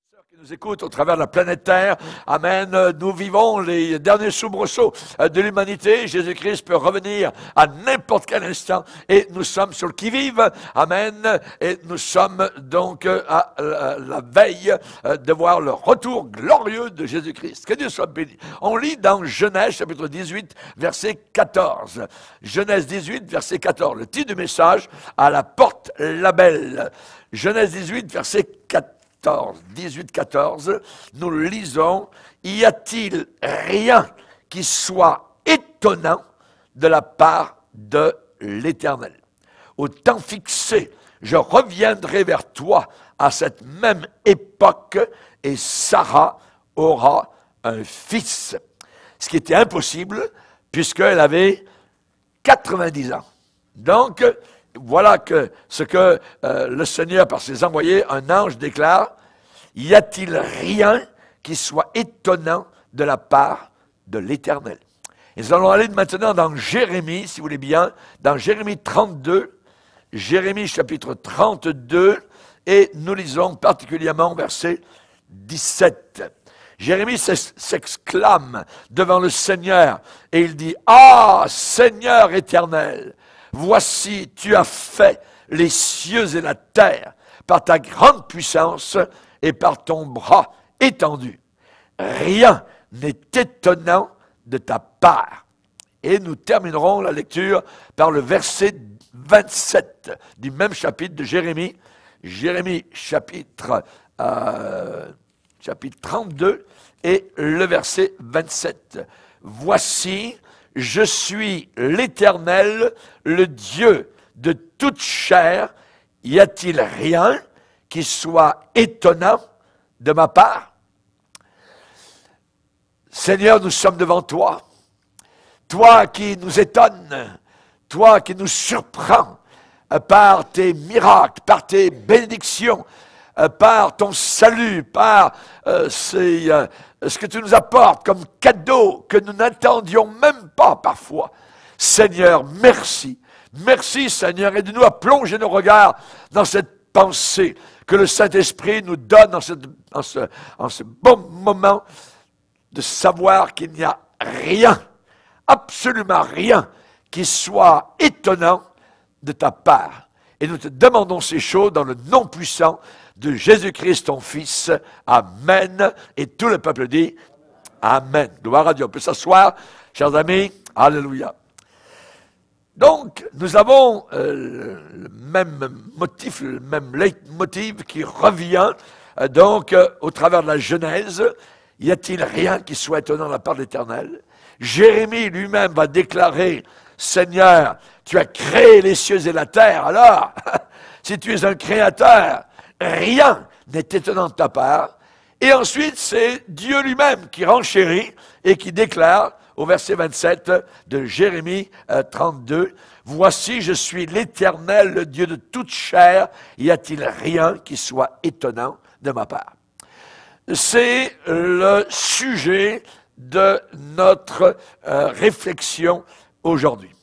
Qui nous écoutent au travers de la planète Terre, Amen. Nous vivons les derniers soubresauts de l'humanité. Jésus-Christ peut revenir à n'importe quel instant et nous sommes sur le qui-vive, Amen. Et nous sommes donc à la veille de voir le retour glorieux de Jésus-Christ. Que Dieu soit béni. On lit dans Genèse chapitre 18, verset 14. Genèse 18, verset 14. Le titre du message, à la porte la belle. Genèse 18, verset 14. 18-14, nous lisons, y a-t-il rien qui soit étonnant de la part de l'Éternel? Au temps fixé, je reviendrai vers toi à cette même époque et Sarah aura un fils. Ce qui était impossible puisqu'elle avait 90 ans. Donc, voilà ce que le Seigneur, par ses envoyés, un ange déclare. Y a-t-il rien qui soit étonnant de la part de l'Éternel? Et nous allons aller maintenant dans Jérémie, si vous voulez bien, dans Jérémie 32, Jérémie chapitre 32, et nous lisons particulièrement verset 17. Jérémie s'exclame devant le Seigneur, et il dit, « Ah, Seigneur éternel, voici, tu as fait les cieux et la terre par ta grande puissance et par ton bras étendu. Rien n'est étonnant de ta part. » Et nous terminerons la lecture par le verset 27 du même chapitre de Jérémie. Jérémie chapitre 32 et le verset 27. « Voici, je suis l'Éternel, le Dieu de toute chair. Y a-t-il rien qui soit étonnant de ma part? » Seigneur, nous sommes devant toi. Toi qui nous étonnes, toi qui nous surprends par tes miracles, par tes bénédictions, par ton salut, par ce que tu nous apportes comme cadeau que nous n'attendions même pas parfois. Seigneur, merci. Merci Seigneur, aide-nous à plonger nos regards dans cette pensée que le Saint-Esprit nous donne en ce bon moment de savoir qu'il n'y a rien, absolument rien qui soit étonnant de ta part. Et nous te demandons ces choses dans le nom puissant de Jésus-Christ, ton Fils. Amen. Et tout le peuple dit Amen. Gloire à Dieu. On peut s'asseoir, chers amis. Alléluia. Donc, nous avons le même motif, le même leitmotiv qui revient au travers de la Genèse. Y a-t-il rien qui soit étonnant de la part de l'Éternel? Jérémie lui-même va déclarer, Seigneur, tu as créé les cieux et la terre. Alors, si tu es un créateur, rien n'est étonnant de ta part. Et ensuite, c'est Dieu lui-même qui renchérit et qui déclare, au verset 27 de Jérémie 32, « Voici, je suis l'Éternel, le Dieu de toute chair. Y a-t-il rien qui soit étonnant de ma part? » C'est le sujet de notre réflexion aujourd'hui.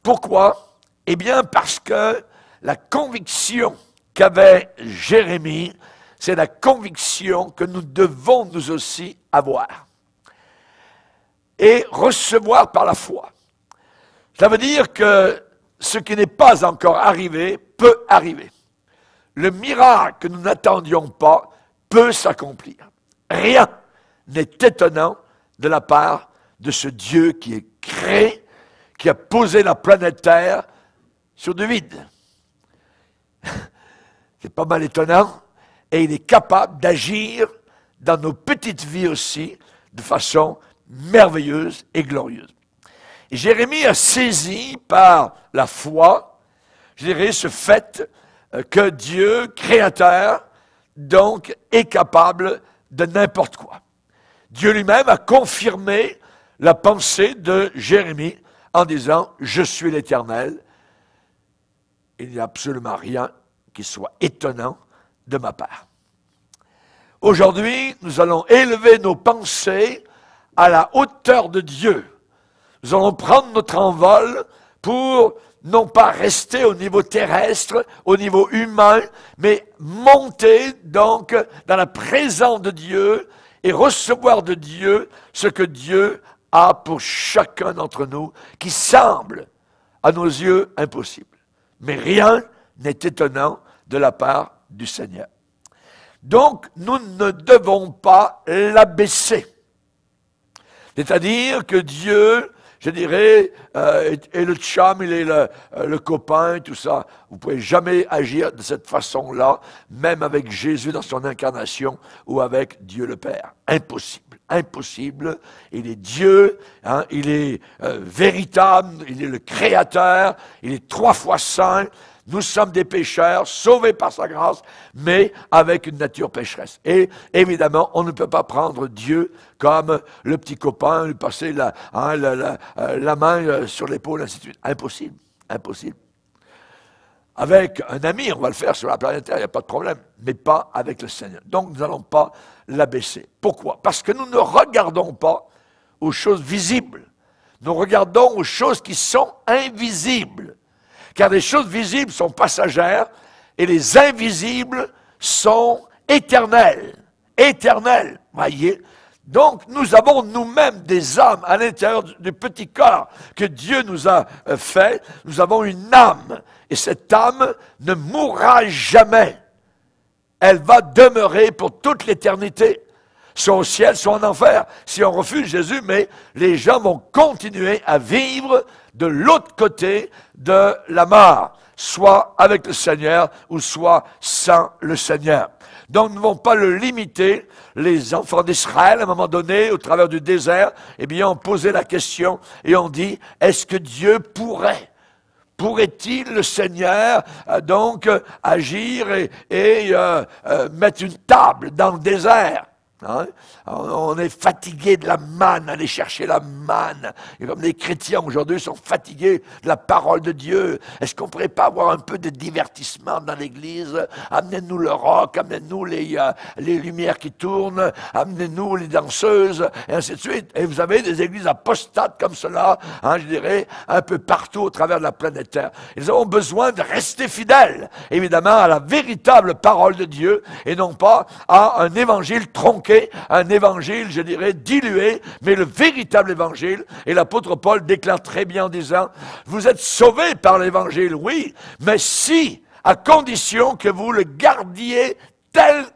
Pourquoi? Eh bien, parce que la conviction qu'avait Jérémie, c'est la conviction que nous devons nous aussi avoir et recevoir par la foi. Ça veut dire que ce qui n'est pas encore arrivé peut arriver. Le miracle que nous n'attendions pas peut s'accomplir. Rien n'est étonnant de la part de ce Dieu qui est créé, qui a posé la planète Terre sur du vide. C'est pas mal étonnant, et il est capable d'agir dans nos petites vies aussi, de façon merveilleuse et glorieuse. Et Jérémie a saisi par la foi, je dirais, ce fait que Dieu, créateur, donc, est capable de n'importe quoi. Dieu lui-même a confirmé la pensée de Jérémie en disant « Je suis l'Éternel, il n'y a absolument rien qui soit étonnant de ma part. » Aujourd'hui, nous allons élever nos pensées à la hauteur de Dieu. Nous allons prendre notre envol pour non pas rester au niveau terrestre, au niveau humain, mais monter donc dans la présence de Dieu et recevoir de Dieu ce que Dieu a pour chacun d'entre nous, qui semble à nos yeux impossible. Mais rien n'est étonnant de la part du Seigneur. Donc, nous ne devons pas l'abaisser. C'est-à-dire que Dieu, je dirais, est le chum, il est le copain, tout ça. Vous ne pouvez jamais agir de cette façon-là, même avec Jésus dans son incarnation ou avec Dieu le Père. Impossible, impossible. Il est Dieu, hein, il est véritable, il est le Créateur, il est 3 fois saint. Nous sommes des pécheurs, sauvés par sa grâce, mais avec une nature pécheresse. Et évidemment, on ne peut pas prendre Dieu comme le petit copain, lui passer la main sur l'épaule, ainsi de suite. Impossible, impossible. Avec un ami, on va le faire sur la planète Terre, il n'y a pas de problème, mais pas avec le Seigneur. Donc, nous n'allons pas l'abaisser. Pourquoi? Parce que nous ne regardons pas aux choses visibles. Nous regardons aux choses qui sont invisibles. Car les choses visibles sont passagères et les invisibles sont éternelles. Éternelles, voyez. Donc, nous avons nous-mêmes des âmes à l'intérieur du petit corps que Dieu nous a fait. Nous avons une âme. Et cette âme ne mourra jamais. Elle va demeurer pour toute l'éternité. Soit au ciel, soit en enfer. Si on refuse Jésus, mais les gens vont continuer à vivre de l'autre côté de la mort, soit avec le Seigneur ou soit sans le Seigneur. Donc nous ne devons pas le limiter. Les enfants d'Israël, à un moment donné, au travers du désert, eh bien, ont posé la question et ont dit, est-ce que Dieu pourrait-il, le Seigneur, agir et mettre une table dans le désert? Hein? On est fatigué de la manne, aller chercher la manne. Et comme les chrétiens aujourd'hui sont fatigués de la parole de Dieu, est-ce qu'on ne pourrait pas avoir un peu de divertissement dans l'église? Amenez-nous le rock, amenez-nous les lumières qui tournent, amenez-nous les danseuses, et ainsi de suite. Et vous avez des églises apostates comme cela, hein, je dirais, un peu partout au travers de la planète Terre. Ils ont besoin de rester fidèles, évidemment, à la véritable parole de Dieu, et non pas à un évangile tronqué, un évangile, je dirais, dilué, mais le véritable évangile. Et l'apôtre Paul déclare très bien en disant, vous êtes sauvés par l'évangile, oui, mais si, à condition que vous le gardiez tel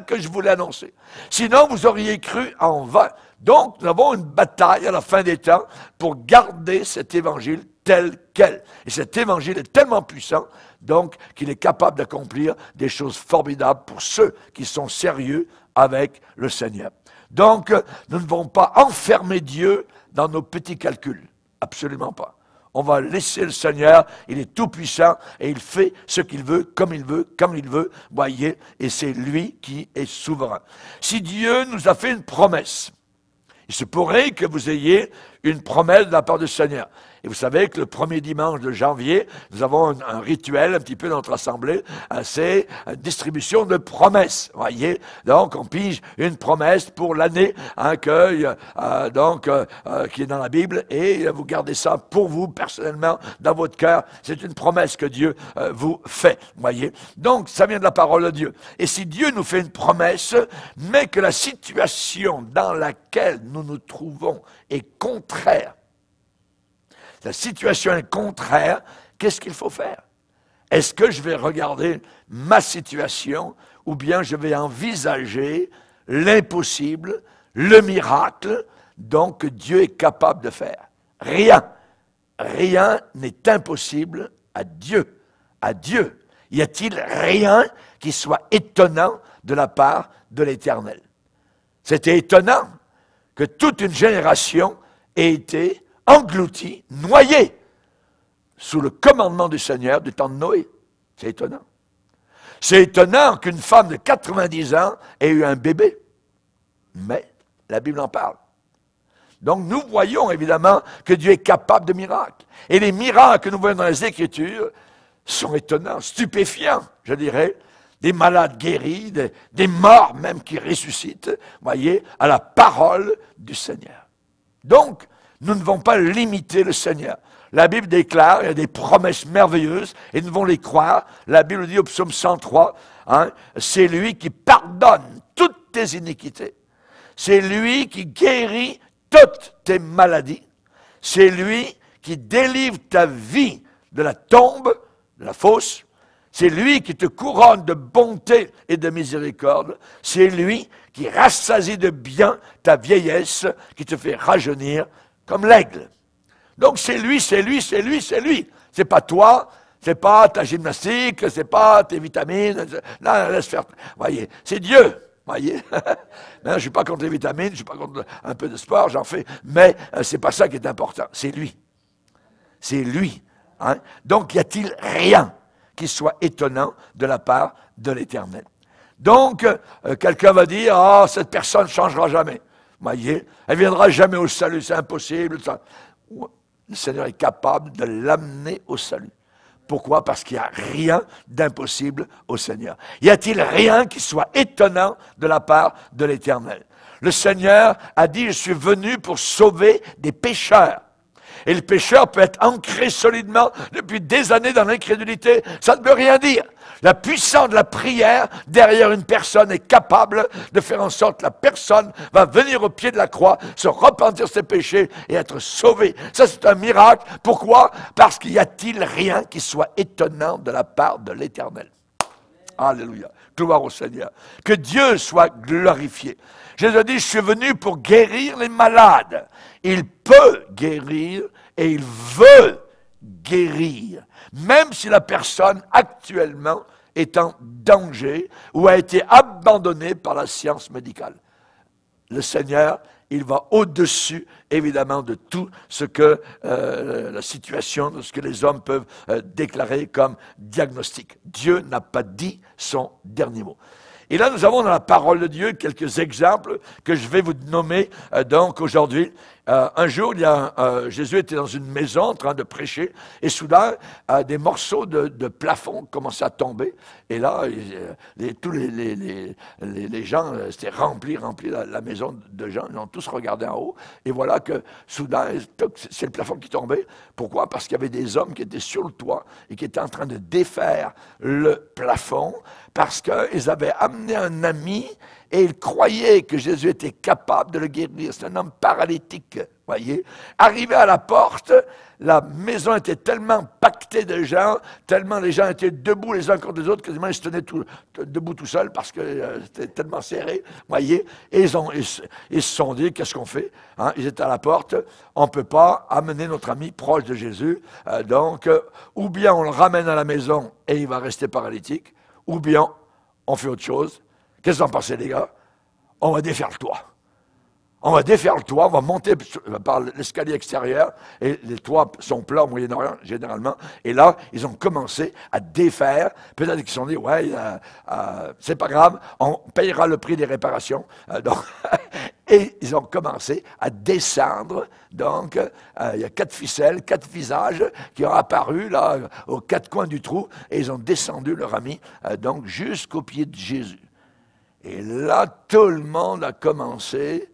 que je vous l'ai annoncé. Sinon, vous auriez cru en vain. Donc, nous avons une bataille à la fin des temps pour garder cet évangile tel quel. Et cet évangile est tellement puissant, donc, qu'il est capable d'accomplir des choses formidables pour ceux qui sont sérieux avec le Seigneur. Donc, nous ne devons pas enfermer Dieu dans nos petits calculs. Absolument pas. On va laisser le Seigneur, il est tout puissant et il fait ce qu'il veut, comme il veut, comme il veut, voyez, et c'est lui qui est souverain. Si Dieu nous a fait une promesse, il se pourrait que vous ayez une promesse de la part du Seigneur. Et vous savez que le premier dimanche de janvier, nous avons un rituel un petit peu dans notre assemblée, c'est une distribution de promesses, voyez. Donc, on pige une promesse pour l'année, hein, qui est dans la Bible, et vous gardez ça pour vous, personnellement, dans votre cœur. C'est une promesse que Dieu vous fait, voyez. Donc, ça vient de la parole de Dieu. Et si Dieu nous fait une promesse, mais que la situation dans laquelle nous nous trouvons est contraire, la situation est contraire, qu'est-ce qu'il faut faire? Est-ce que je vais regarder ma situation ou bien je vais envisager l'impossible, le miracle, donc que Dieu est capable de faire? Rien n'est impossible à Dieu. À Dieu. Y a-t-il rien qui soit étonnant de la part de l'Éternel? C'était étonnant que toute une génération ait été englouti, noyé, sous le commandement du Seigneur du temps de Noé. C'est étonnant. C'est étonnant qu'une femme de 90 ans ait eu un bébé. Mais la Bible en parle. Donc nous voyons évidemment que Dieu est capable de miracles. Et les miracles que nous voyons dans les Écritures sont étonnants, stupéfiants, je dirais. Des malades guéris, des morts même qui ressuscitent, voyez, à la parole du Seigneur. Donc, nous ne devons pas limiter le Seigneur. La Bible déclare, il y a des promesses merveilleuses, et nous devons les croire. La Bible dit au psaume 103, hein, c'est lui qui pardonne toutes tes iniquités. C'est lui qui guérit toutes tes maladies. C'est lui qui délivre ta vie de la tombe, de la fosse. C'est lui qui te couronne de bonté et de miséricorde. C'est lui qui rassasie de bien ta vieillesse, qui te fait rajeunir comme l'aigle. Donc c'est lui, c'est lui, c'est lui, c'est lui. C'est pas toi, c'est pas ta gymnastique, c'est pas tes vitamines. Non, laisse faire. Voyez, c'est Dieu. Voyez, je ne suis pas contre les vitamines, je ne suis pas contre un peu de sport, j'en fais, mais c'est pas ça qui est important. C'est lui. C'est lui. Hein? Donc, y a-t-il rien qui soit étonnant de la part de l'Éternel? Donc, quelqu'un va dire, ah, cette personne ne changera jamais. Vous voyez, elle ne viendra jamais au salut, c'est impossible. Ça. Le Seigneur est capable de l'amener au salut. Pourquoi? Parce qu'il n'y a rien d'impossible au Seigneur. Y a-t-il rien qui soit étonnant de la part de l'Éternel? Le Seigneur a dit, je suis venu pour sauver des pécheurs. Et le pécheur peut être ancré solidement depuis des années dans l'incrédulité. Ça ne veut rien dire. La puissance de la prière derrière une personne est capable de faire en sorte que la personne va venir au pied de la croix, se repentir de ses péchés et être sauvée. Ça, c'est un miracle. Pourquoi? Parce qu'il n'y a-t-il rien qui soit étonnant de la part de l'Éternel. Alléluia. Gloire au Seigneur. Que Dieu soit glorifié. Jésus a dit, je suis venu pour guérir les malades. Il peut guérir et il veut guérir. Même si la personne actuellement est en danger ou a été abandonnée par la science médicale. Le Seigneur, il va au-dessus, évidemment, de tout ce que la situation, de ce que les hommes peuvent déclarer comme diagnostic. Dieu n'a pas dit son dernier mot. Et là, nous avons dans la parole de Dieu quelques exemples que je vais vous nommer donc aujourd'hui. Un jour, Jésus était dans une maison en train de prêcher et soudain, des morceaux de plafond commençaient à tomber. Et là, tous les gens, c'était rempli la maison de gens. Ils ont tous regardé en haut. Et voilà que soudain, c'est le plafond qui tombait. Pourquoi? Parce qu'il y avait des hommes qui étaient sur le toit et qui étaient en train de défaire le plafond parce qu'ils avaient amené un ami et ils croyaient que Jésus était capable de le guérir. C'est un homme paralytique, voyez. Arrivé à la porte, la maison était tellement pactée de gens, tellement les gens étaient debout les uns contre les autres, quasiment ils se tenaient debout tout seuls parce que c'était tellement serré, voyez. Et ils se sont dit, qu'est-ce qu'on fait? Hein? Ils étaient à la porte, on ne peut pas amener notre ami proche de Jésus, donc ou bien on le ramène à la maison et il va rester paralytique, ou bien on fait autre chose. Qu'est-ce que vous en pensez, les gars? On va défaire le toit. On va défaire le toit, on va monter par l'escalier extérieur, et les toits sont plats au Moyen-Orient, généralement. Et là, ils ont commencé à défaire. Peut-être qu'ils se sont dit, ouais, c'est pas grave, on payera le prix des réparations. Et ils ont commencé à descendre. Donc, il y a 4 ficelles, 4 visages qui ont apparu là, aux 4 coins du trou, et ils ont descendu leur ami, donc jusqu'au pied de Jésus. Et là, tout le monde a commencé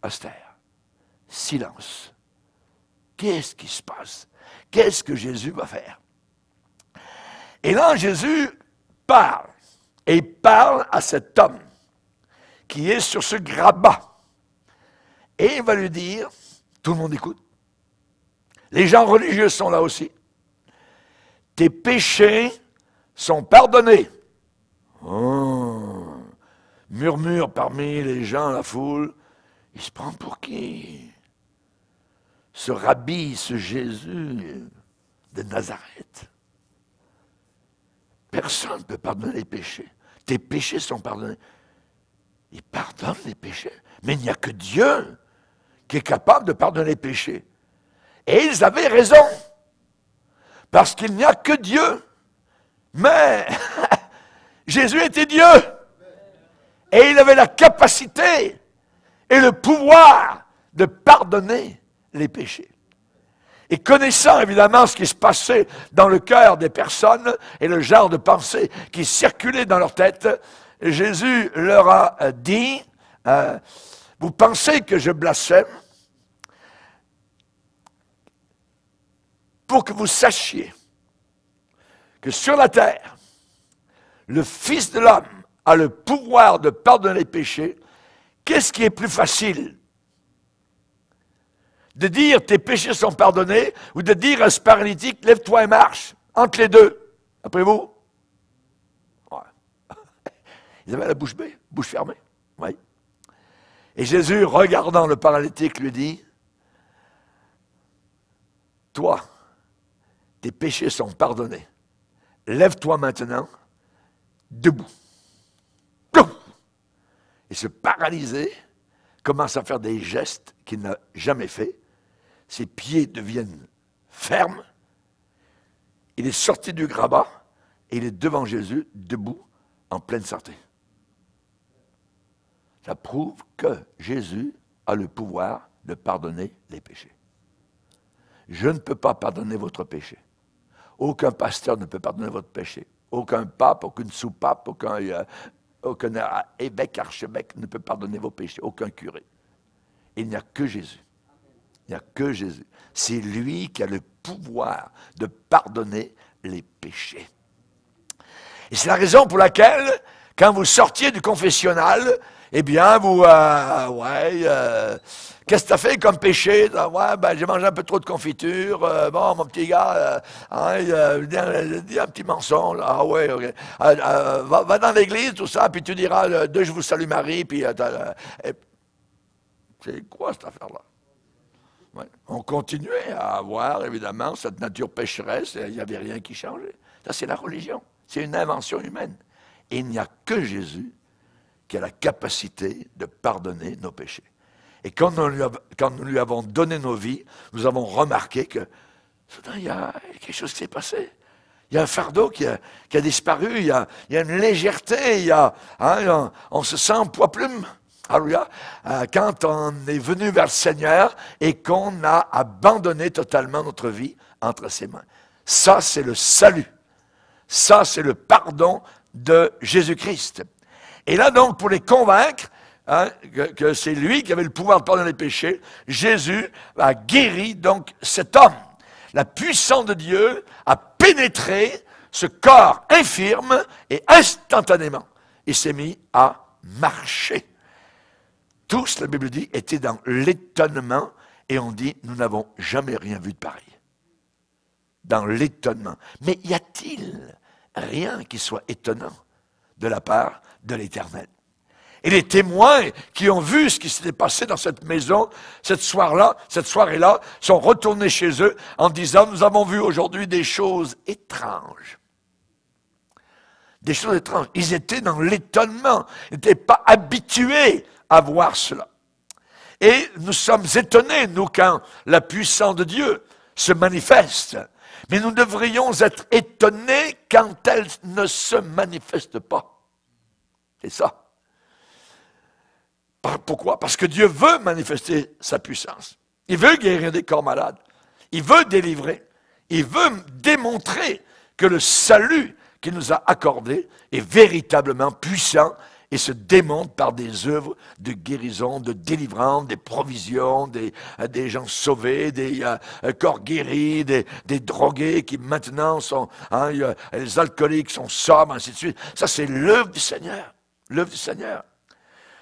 à se taire. Silence. Qu'est-ce qui se passe? Qu'est-ce que Jésus va faire? Et là, Jésus parle. Et il parle à cet homme qui est sur ce grabat. Et il va lui dire, tout le monde écoute, les gens religieux sont là aussi, tes péchés sont pardonnés. Oh, murmure parmi les gens, la foule, il se prend pour qui? Ce rabbi, ce Jésus de Nazareth. Personne ne peut pardonner les péchés. Tes péchés sont pardonnés. Il pardonne les péchés. Mais il n'y a que Dieu qui est capable de pardonner les péchés. Et ils avaient raison. Parce qu'il n'y a que Dieu. Mais Jésus était Dieu. Et il avait la capacité et le pouvoir de pardonner les péchés. Et connaissant évidemment ce qui se passait dans le cœur des personnes et le genre de pensée qui circulait dans leur tête, Jésus leur a dit, vous pensez que je blasphème? pour que vous sachiez que sur la terre, le Fils de l'homme a le pouvoir de pardonner les péchés. Qu'est-ce qui est plus facile? De dire tes péchés sont pardonnés ou de dire à ce paralytique, lève-toi et marche? Entre les deux. Après vous? Ouais. Ils avaient la bouche bée, bouche fermée. Oui. Et Jésus, regardant le paralytique, lui dit, toi, tes péchés sont pardonnés. Lève-toi maintenant, debout. Et ce paralysé commence à faire des gestes qu'il n'a jamais fait. Ses pieds deviennent fermes. Il est sorti du grabat et il est devant Jésus, debout, en pleine santé. Ça prouve que Jésus a le pouvoir de pardonner les péchés. Je ne peux pas pardonner votre péché. Aucun pasteur ne peut pardonner votre péché. Aucun pape, aucune sous-pape, aucun évêque, archevêque ne peut pardonner vos péchés. Aucun curé. Il n'y a que Jésus. Il n'y a que Jésus. C'est lui qui a le pouvoir de pardonner les péchés. Et c'est la raison pour laquelle, quand vous sortiez du confessionnal, eh bien, qu'est-ce que tu as fait comme péché? Ouais, ben, j'ai mangé un peu trop de confiture. Bon, mon petit gars, dis un petit mensonge. Ah ouais, ok. Va dans l'église, tout ça, puis tu diras, je vous salue Marie, puis c'est quoi cette affaire-là? Ouais. On continuait à avoir, évidemment, cette nature pécheresse, il n'y avait rien qui changeait. Ça, c'est la religion. C'est une invention humaine. Et il n'y a que Jésus qui a la capacité de pardonner nos péchés. Et quand nous lui avons donné nos vies, nous avons remarqué que soudain, il y a quelque chose qui s'est passé. Il y a un fardeau qui a disparu, il y a une légèreté, on se sent poids-plume. Alléluia. Quand on est venu vers le Seigneur et qu'on a abandonné totalement notre vie entre ses mains. Ça, c'est le salut. Ça, c'est le pardon de Jésus-Christ. Et là, donc, pour les convaincre que c'est lui qui avait le pouvoir de pardonner les péchés, Jésus a guéri donc cet homme. La puissance de Dieu a pénétré ce corps infirme et instantanément, il s'est mis à marcher. Tous, la Bible dit, étaient dans l'étonnement et on dit, nous n'avons jamais rien vu de pareil. Dans l'étonnement. Mais y a-t-il rien qui soit étonnant de la part de l'Éternel? Et les témoins qui ont vu ce qui s'était passé dans cette maison, cette soirée-là, sont retournés chez eux en disant, nous avons vu aujourd'hui des choses étranges. Des choses étranges. Ils étaient dans l'étonnement. Ils n'étaient pas habitués à voir cela. Et nous sommes étonnés, nous, quand la puissance de Dieu se manifeste. Mais nous devrions être étonnés quand elle ne se manifeste pas. C'est ça. Pourquoi? Parce que Dieu veut manifester sa puissance. Il veut guérir des corps malades. Il veut délivrer. Il veut démontrer que le salut qu'il nous a accordé est véritablement puissant et se démontre par des œuvres de guérison, de délivrance, des provisions, des gens sauvés, des corps guéris, des drogués qui maintenant sont, les alcooliques sont sobres, ainsi de suite. Ça, c'est l'œuvre du Seigneur. L'œuvre du Seigneur.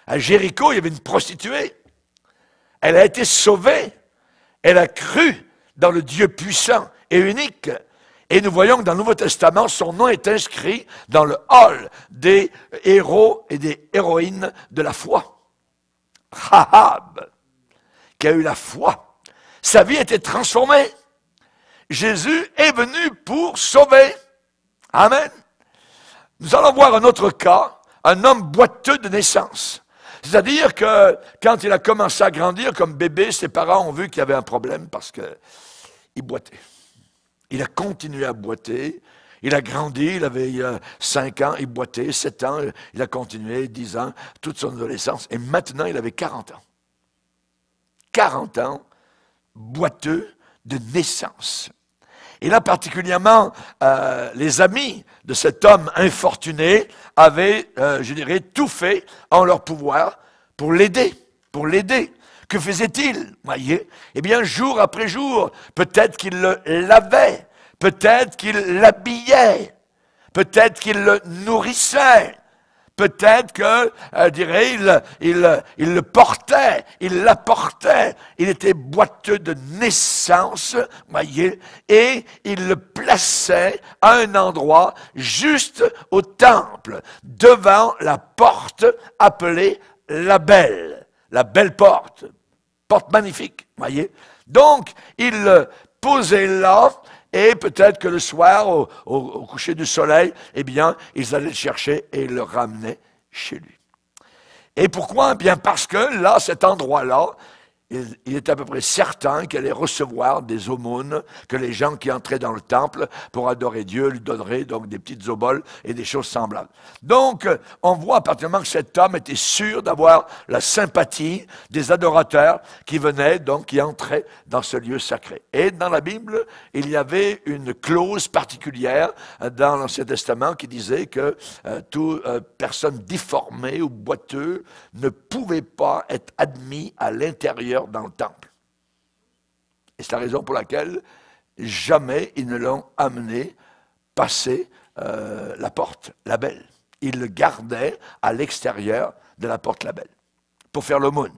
À Jéricho, il y avait une prostituée. Elle a été sauvée. Elle a cru dans le Dieu puissant et unique. Et nous voyons que dans le Nouveau Testament, son nom est inscrit dans le hall des héros et des héroïnes de la foi. Rahab, qui a eu la foi. Sa vie a été transformée. Jésus est venu pour sauver. Amen. Nous allons voir un autre cas, un homme boiteux de naissance. C'est-à-dire que quand il a commencé à grandir comme bébé, ses parents ont vu qu'il y avait un problème parce qu'il boitait. Il a continué à boiter, il a grandi, il avait 5 ans, il boitait, 7 ans, il a continué, 10 ans, toute son adolescence, et maintenant il avait 40 ans. 40 ans, boiteux de naissance. Et là, particulièrement, les amis de cet homme infortuné avaient, je dirais, tout fait en leur pouvoir pour l'aider, que faisait-il? Voyez? Eh bien, jour après jour, peut-être qu'il le lavait, peut-être qu'il l'habillait, peut-être qu'il le nourrissait, peut-être que, il le portait, il l'apportait, il était boiteux de naissance, voyez, et il le plaçait à un endroit juste au temple, devant la porte appelée la belle porte magnifique, voyez. Donc, il le posait là, et peut-être que le soir, au coucher du soleil, eh bien, ils allaient le chercher et le ramenaient chez lui. Et pourquoi? Eh bien, parce que là, cet endroit-là, il est à peu près certain qu'elle allait recevoir des aumônes, que les gens qui entraient dans le temple pour adorer Dieu lui donneraient donc des petites oboles et des choses semblables. Donc, on voit à partir du moment que cet homme était sûr d'avoir la sympathie des adorateurs qui venaient, donc qui entraient dans ce lieu sacré. Et dans la Bible, il y avait une clause particulière dans l'Ancien Testament qui disait que toute personne difformée ou boiteux ne pouvait pas être admis à l'intérieur dans le temple. Et c'est la raison pour laquelle jamais ils ne l'ont amené passer la porte, la belle. Ils le gardaient à l'extérieur de la porte, la belle, pour faire l'aumône.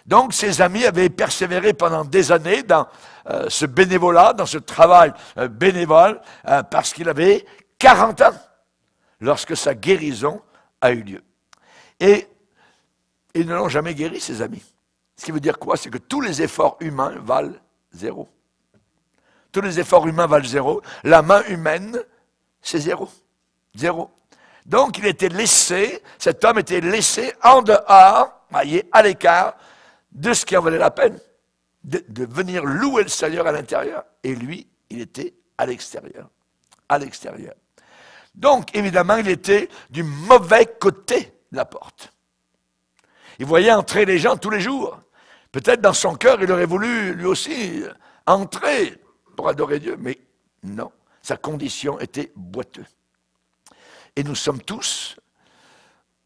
Donc ses amis avaient persévéré pendant des années dans ce bénévolat, dans ce travail bénévole, parce qu'il avait 40 ans lorsque sa guérison a eu lieu. Et ils ne l'ont jamais guéri, ses amis. Ce qui veut dire quoi? C'est que tous les efforts humains valent zéro. Tous les efforts humains valent zéro. La main humaine, c'est zéro. Zéro. Donc, il était laissé, cet homme était laissé en dehors, voyez, à l'écart, de ce qui en valait la peine, de venir louer le Seigneur à l'intérieur. Et lui, il était à l'extérieur. À l'extérieur. Donc, évidemment, il était du mauvais côté de la porte. Il voyait entrer les gens tous les jours. Peut-être dans son cœur, il aurait voulu lui aussi entrer pour adorer Dieu, mais non, sa condition était boiteux. Et nous sommes tous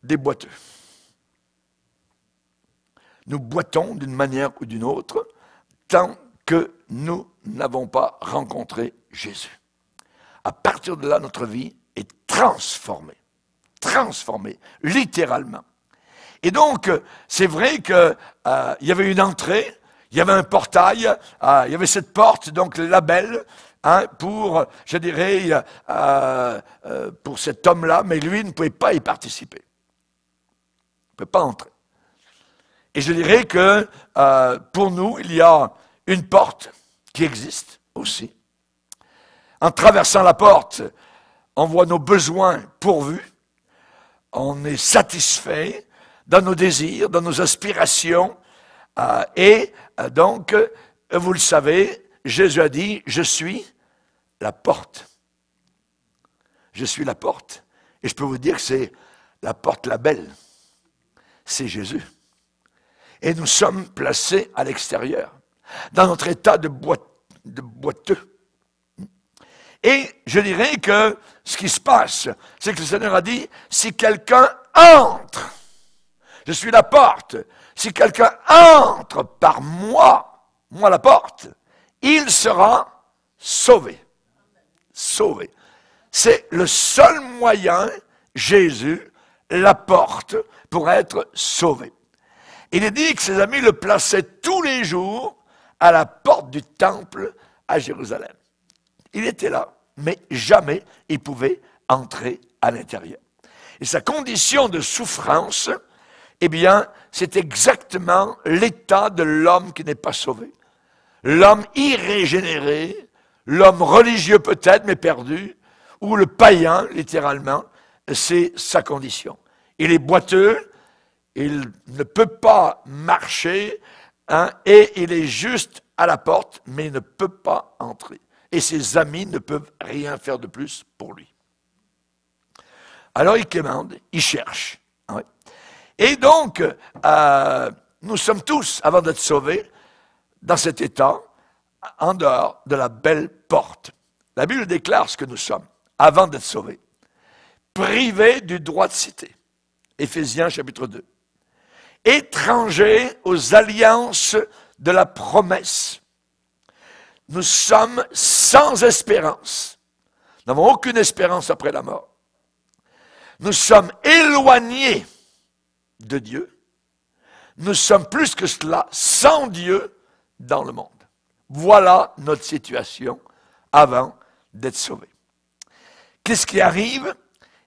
des boiteux. Nous boitons d'une manière ou d'une autre tant que nous n'avons pas rencontré Jésus. À partir de là, notre vie est transformée, littéralement. Et donc, c'est vrai qu'il y avait une entrée, il y avait un portail, il y avait cette porte, donc la belle, pour, je dirais, pour cet homme-là, mais lui ne pouvait pas y participer. Il ne pouvait pas entrer. Et je dirais que pour nous, il y a une porte qui existe aussi. En traversant la porte, on voit nos besoins pourvus, on est satisfait dans nos désirs, dans nos aspirations. Donc, vous le savez, Jésus a dit, je suis la porte. Je suis la porte. Et je peux vous dire que c'est la porte la belle. C'est Jésus. Et nous sommes placés à l'extérieur, dans notre état de boiteux. Et je dirais que ce qui se passe, c'est que le Seigneur a dit, si quelqu'un entre, je suis la porte. Si quelqu'un entre par moi la porte, il sera sauvé. Sauvé. C'est le seul moyen, Jésus, la porte, pour être sauvé. Il est dit que ses amis le plaçaient tous les jours à la porte du temple à Jérusalem. Il était là, mais jamais il pouvait entrer à l'intérieur. Et sa condition de souffrance, eh bien, c'est exactement l'état de l'homme qui n'est pas sauvé. L'homme irrégénéré, l'homme religieux peut-être, mais perdu, ou le païen, littéralement, c'est sa condition. Il est boiteux, il ne peut pas marcher, et il est juste à la porte, mais il ne peut pas entrer. Et ses amis ne peuvent rien faire de plus pour lui. Alors il commande, il cherche. Oui. Et donc, nous sommes tous, avant d'être sauvés, dans cet état, en dehors de la belle porte. La Bible déclare ce que nous sommes, avant d'être sauvés. Privés du droit de cité. Éphésiens chapitre 2. étrangers aux alliances de la promesse. Nous sommes sans espérance. Nous n'avons aucune espérance après la mort. Nous sommes éloignés de Dieu. Nous sommes plus que cela, sans Dieu dans le monde. Voilà notre situation avant d'être sauvés. Qu'est-ce qui arrive?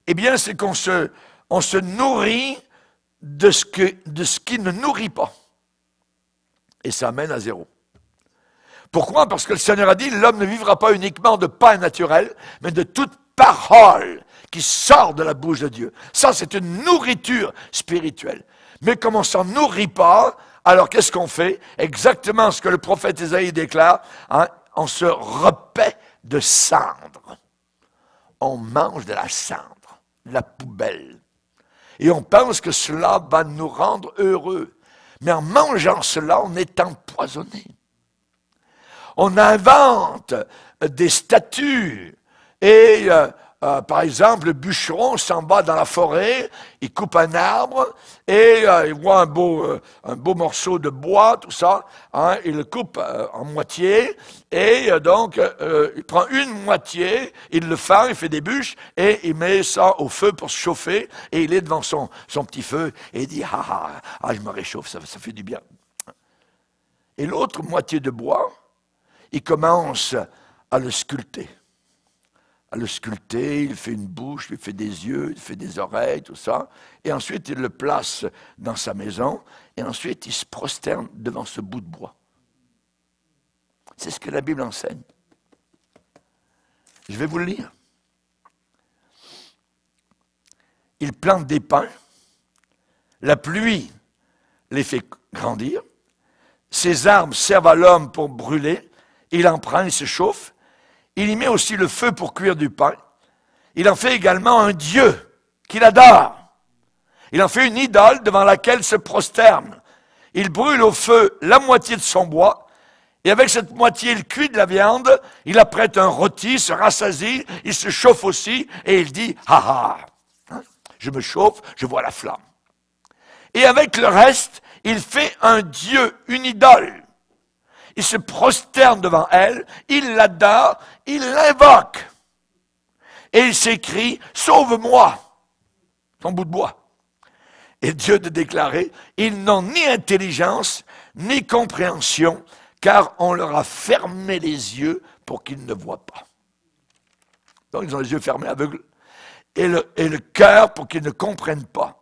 Eh bien, c'est qu'on se nourrit de ce qui ne nourrit pas. Et ça mène à zéro. Pourquoi? Parce que le Seigneur a dit, l'homme ne vivra pas uniquement de pain naturel, mais de toute parole qui sort de la bouche de Dieu. Ça, c'est une nourriture spirituelle. Mais comme on ne s'en nourrit pas, alors qu'est-ce qu'on fait? Exactement ce que le prophète Isaïe déclare, hein, on se repaît de cendre. On mange de la cendre, de la poubelle. Et on pense que cela va nous rendre heureux. Mais en mangeant cela, on est empoisonné. On invente des statues et par exemple, le bûcheron s'en va dans la forêt, il coupe un arbre et il voit un beau morceau de bois, tout ça, hein, il le coupe en moitié et donc il prend une moitié, il le fend, il fait des bûches et il met ça au feu pour se chauffer et il est devant son petit feu et il dit « Ah, je me réchauffe, ça fait du bien ». Et l'autre moitié de bois, il commence à le sculpter. Il fait une bouche, il fait des yeux, il fait des oreilles, tout ça. Et ensuite, il le place dans sa maison. Et ensuite, il se prosterne devant ce bout de bois. C'est ce que la Bible enseigne. Je vais vous le lire. Il plante des pins. La pluie les fait grandir. Ces arbres servent à l'homme pour brûler. Il en prend, il se chauffe. Il y met aussi le feu pour cuire du pain. Il en fait également un dieu qu'il adore. Il en fait une idole devant laquelle se prosterne. Il brûle au feu la moitié de son bois. Et avec cette moitié, il cuit de la viande. Il apprête un rôti, se rassasie. Il se chauffe aussi. Et il dit, je me chauffe, je vois la flamme. Et avec le reste, il fait un dieu, une idole. Il se prosterne devant elle, il l'adore, il l'invoque. Et il s'écrie, sauve-moi, ton bout de bois. Et Dieu de déclarer, ils n'ont ni intelligence, ni compréhension, car on leur a fermé les yeux pour qu'ils ne voient pas. Donc ils ont les yeux fermés, aveugles, et le cœur pour qu'ils ne comprennent pas.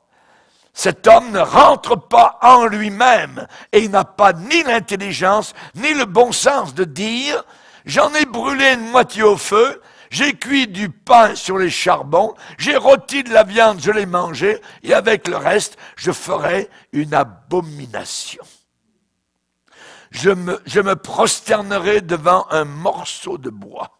Cet homme ne rentre pas en lui-même et il n'a pas ni l'intelligence ni le bon sens de dire « J'en ai brûlé une moitié au feu, j'ai cuit du pain sur les charbons, j'ai rôti de la viande, je l'ai mangé et avec le reste, je ferai une abomination. Je me prosternerai devant un morceau de bois. »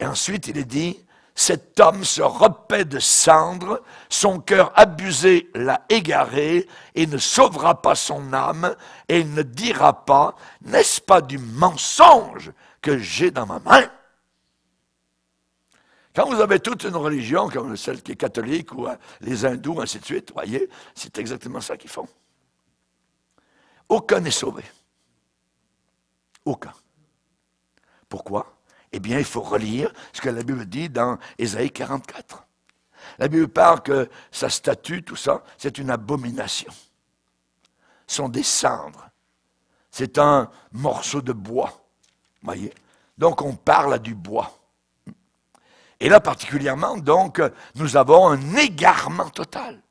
Et ensuite, il est dit « Cet homme se repaît de cendre, son cœur abusé l'a égaré, et ne sauvera pas son âme, et il ne dira pas, n'est-ce pas du mensonge que j'ai dans ma main ?» Quand vous avez toute une religion, comme celle qui est catholique, ou les hindous, ainsi de suite, voyez, c'est exactement ça qu'ils font. Aucun n'est sauvé. Aucun. Pourquoi? Eh bien, il faut relire ce que la Bible dit dans Ésaïe 44. La Bible parle que sa statue, tout ça, c'est une abomination. Ce sont des cendres. C'est un morceau de bois. Voyez? Donc, on parle à du bois. Et là, particulièrement, donc, nous avons un égarement total.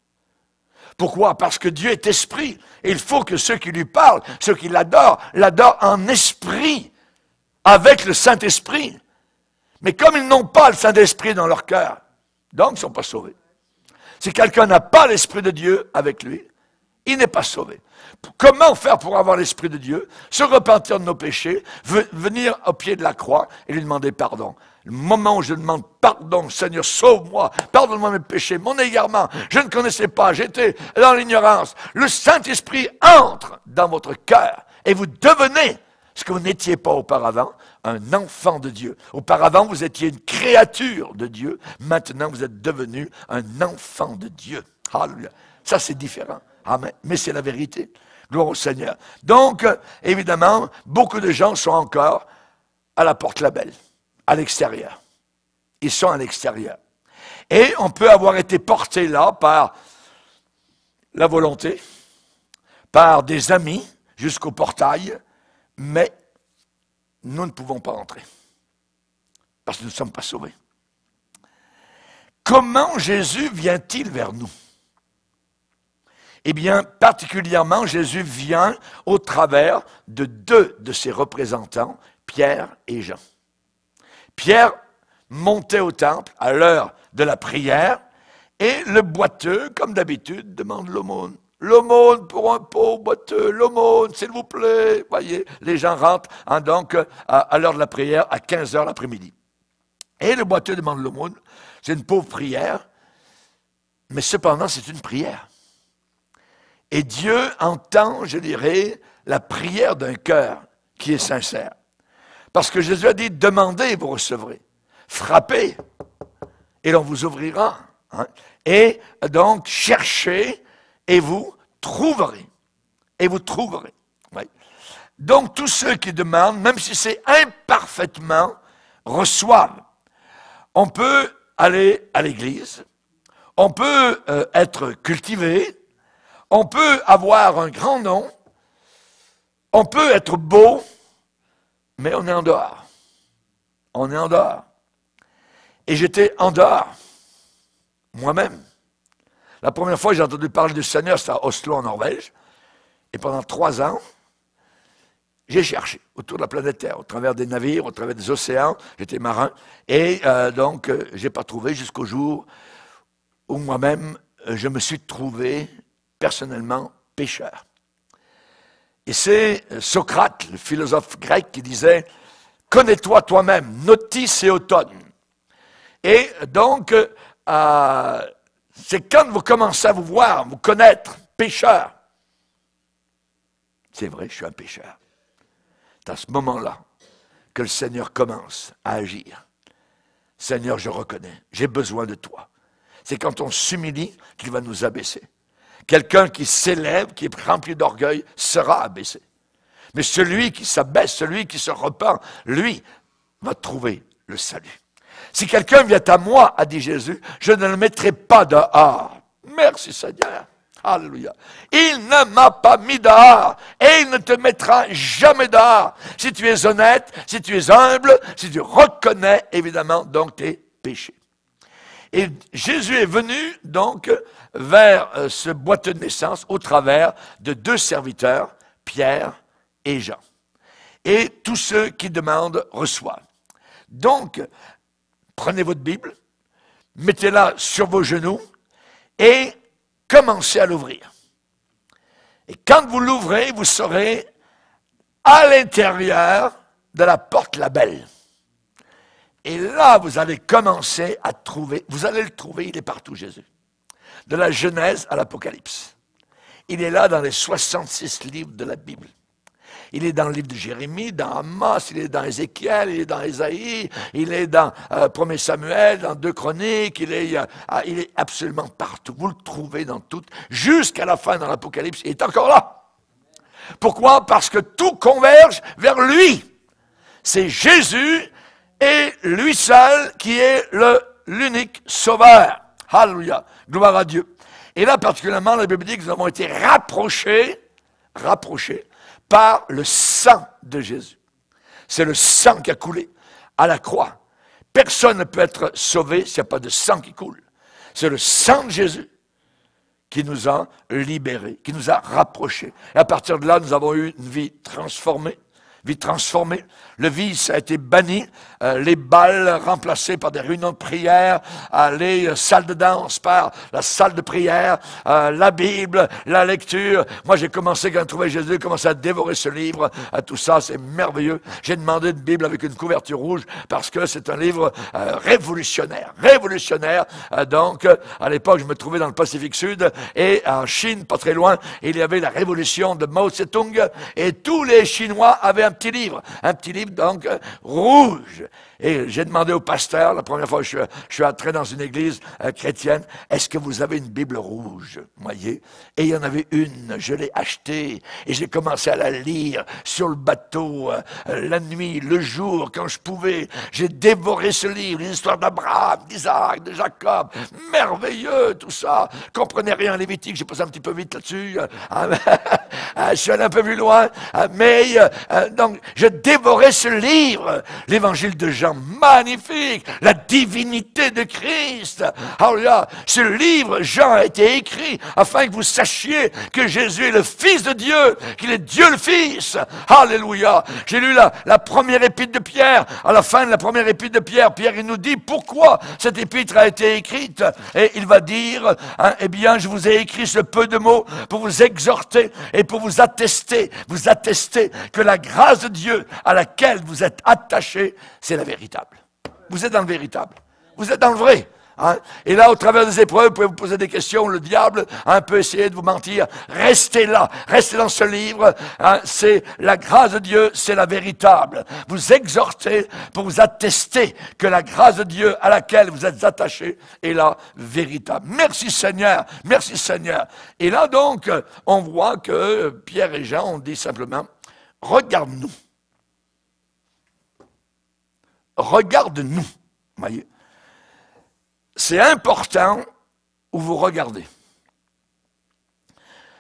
Pourquoi? Parce que Dieu est esprit. Et il faut que ceux qui lui parlent, ceux qui l'adorent en esprit, avec le Saint-Esprit. Mais comme ils n'ont pas le Saint-Esprit dans leur cœur, donc ils ne sont pas sauvés. Si quelqu'un n'a pas l'Esprit de Dieu avec lui, il n'est pas sauvé. Comment faire pour avoir l'Esprit de Dieu? Se repentir de nos péchés, venir au pied de la croix et lui demander pardon. Le moment où je demande pardon, Seigneur, sauve-moi, pardonne-moi mes péchés, mon égarement, je ne connaissais pas, j'étais dans l'ignorance. Le Saint-Esprit entre dans votre cœur et vous devenez ce que vous n'étiez pas auparavant, un enfant de Dieu. Auparavant, vous étiez une créature de Dieu. Maintenant, vous êtes devenu un enfant de Dieu. Alléluia. Ça, c'est différent. Amen. Mais c'est la vérité. Gloire au Seigneur. Donc, évidemment, beaucoup de gens sont encore à la porte Labelle, à l'extérieur. Ils sont à l'extérieur. Et on peut avoir été porté là par la volonté, par des amis jusqu'au portail, mais nous ne pouvons pas entrer. Parce que nous ne sommes pas sauvés. Comment Jésus vient-il vers nous? Eh bien, particulièrement, Jésus vient au travers de deux de ses représentants, Pierre et Jean. Pierre montait au temple à l'heure de la prière et le boiteux, comme d'habitude, demande l'aumône. L'aumône pour un pauvre boiteux, l'aumône, s'il vous plaît. Voyez, les gens rentrent donc à l'heure de la prière à 15h l'après-midi. Et le boiteux demande l'aumône. C'est une pauvre prière, mais cependant, c'est une prière. Et Dieu entend, je dirais, la prière d'un cœur qui est sincère. Parce que Jésus a dit, demandez et vous recevrez. Frappez et l'on vous ouvrira. Hein? Et donc, cherchez et vous trouverez. Et vous trouverez. Oui. Donc, tous ceux qui demandent, même si c'est imparfaitement, reçoivent. On peut aller à l'église, on peut être cultivé, on peut avoir un grand nom, on peut être beau, mais on est en dehors. On est en dehors. Et j'étais en dehors, moi-même. La première fois que j'ai entendu parler du Seigneur, c'était à Oslo, en Norvège. Et pendant 3 ans, j'ai cherché autour de la planète Terre, au travers des navires, au travers des océans. J'étais marin. Et donc, je n'ai pas trouvé jusqu'au jour où moi-même, je me suis trouvé personnellement pécheur. Et c'est Socrate, le philosophe grec, qui disait « Connais-toi toi-même, notis et automne ». Et donc, c'est quand vous commencez à vous voir, vous connaître, pécheur. C'est vrai, je suis un pécheur. C'est à ce moment-là que le Seigneur commence à agir. Seigneur, je reconnais, j'ai besoin de toi. C'est quand on s'humilie qu'il va nous abaisser. Quelqu'un qui s'élève, qui est rempli d'orgueil, sera abaissé. Mais celui qui s'abaisse, celui qui se repent, lui, va trouver le salut. Si quelqu'un vient à moi, a dit Jésus, je ne le mettrai pas dehors. Merci Seigneur. Alléluia. Il ne m'a pas mis dehors et il ne te mettra jamais dehors. Si tu es honnête, si tu es humble, si tu reconnais évidemment donc tes péchés. Et Jésus est venu donc vers ce boiteux de naissance au travers de 2 serviteurs, Pierre et Jean. Et tous ceux qui demandent reçoivent. Donc, prenez votre Bible, mettez-la sur vos genoux et commencez à l'ouvrir. Et quand vous l'ouvrez, vous serez à l'intérieur de la porte Labelle. Et là, vous allez commencer à trouver, vous allez le trouver, il est partout, Jésus. De la Genèse à l'Apocalypse. Il est là dans les 66 livres de la Bible. Il est dans le livre de Jérémie, dans Amos, il est dans Ézéchiel, il est dans Ésaïe, il est dans 1 Samuel, dans 2 Chroniques, il est absolument partout. Vous le trouvez dans tout, jusqu'à la fin dans l'Apocalypse, il est encore là. Pourquoi? Parce que tout converge vers lui. C'est Jésus et lui seul qui est l'unique sauveur. Alléluia. Gloire à Dieu. Et là, particulièrement, la Bible dit que nous avons été rapprochés par le sang de Jésus. C'est le sang qui a coulé à la croix. Personne ne peut être sauvé s'il n'y a pas de sang qui coule. C'est le sang de Jésus qui nous a libérés, qui nous a rapprochés. Et à partir de là, nous avons eu une vie transformée. Le vice a été banni, les balles remplacées par des réunions de prière, les salles de danse par la salle de prière, la Bible, la lecture. Moi, j'ai commencé, quand j'ai trouvé Jésus, j'ai commencé à dévorer ce livre, tout ça, c'est merveilleux. J'ai demandé une Bible avec une couverture rouge parce que c'est un livre révolutionnaire. Donc, à l'époque, je me trouvais dans le Pacifique Sud et en Chine, pas très loin, il y avait la révolution de Mao Tse-tung et tous les Chinois avaient un petit livre donc rouge. Et j'ai demandé au pasteur, la première fois que je suis entré dans une église chrétienne, est-ce que vous avez une Bible rouge, voyez? Et il y en avait une, je l'ai achetée, et j'ai commencé à la lire sur le bateau, la nuit, le jour, quand je pouvais. J'ai dévoré ce livre, les histoires d'Abraham, d'Isaac, de Jacob, merveilleux, tout ça. Je comprenais rien en Lévitique, j'ai passé un petit peu vite là-dessus. Je suis allé un peu plus loin, mais donc je dévorais ce livre, l'évangile de Jean, magnifique, la divinité de Christ. Alléluia. Ce livre, Jean, a été écrit afin que vous sachiez que Jésus est le Fils de Dieu, qu'il est Dieu le Fils. Alléluia. J'ai lu la première épître de Pierre. À la fin de la première épître de Pierre, Pierre il nous dit pourquoi cette épître a été écrite. Et il va dire, eh bien, je vous ai écrit ce peu de mots pour vous exhorter et pour vous attester que la grâce de Dieu à laquelle vous êtes attachés, c'est la véritable. Vous êtes dans le véritable. Vous êtes dans le vrai. Hein? Et là, au travers des épreuves, vous pouvez vous poser des questions. Le diable a un peu essayé de vous mentir. Restez là. Restez dans ce livre. Hein? C'est la grâce de Dieu, c'est la véritable. Vous exhortez pour vous attester que la grâce de Dieu à laquelle vous êtes attachés est la véritable. Merci Seigneur. Merci Seigneur. Et là, donc, on voit que Pierre et Jean ont dit simplement, regarde-nous. Regarde-nous. Voyez. C'est important où vous regardez.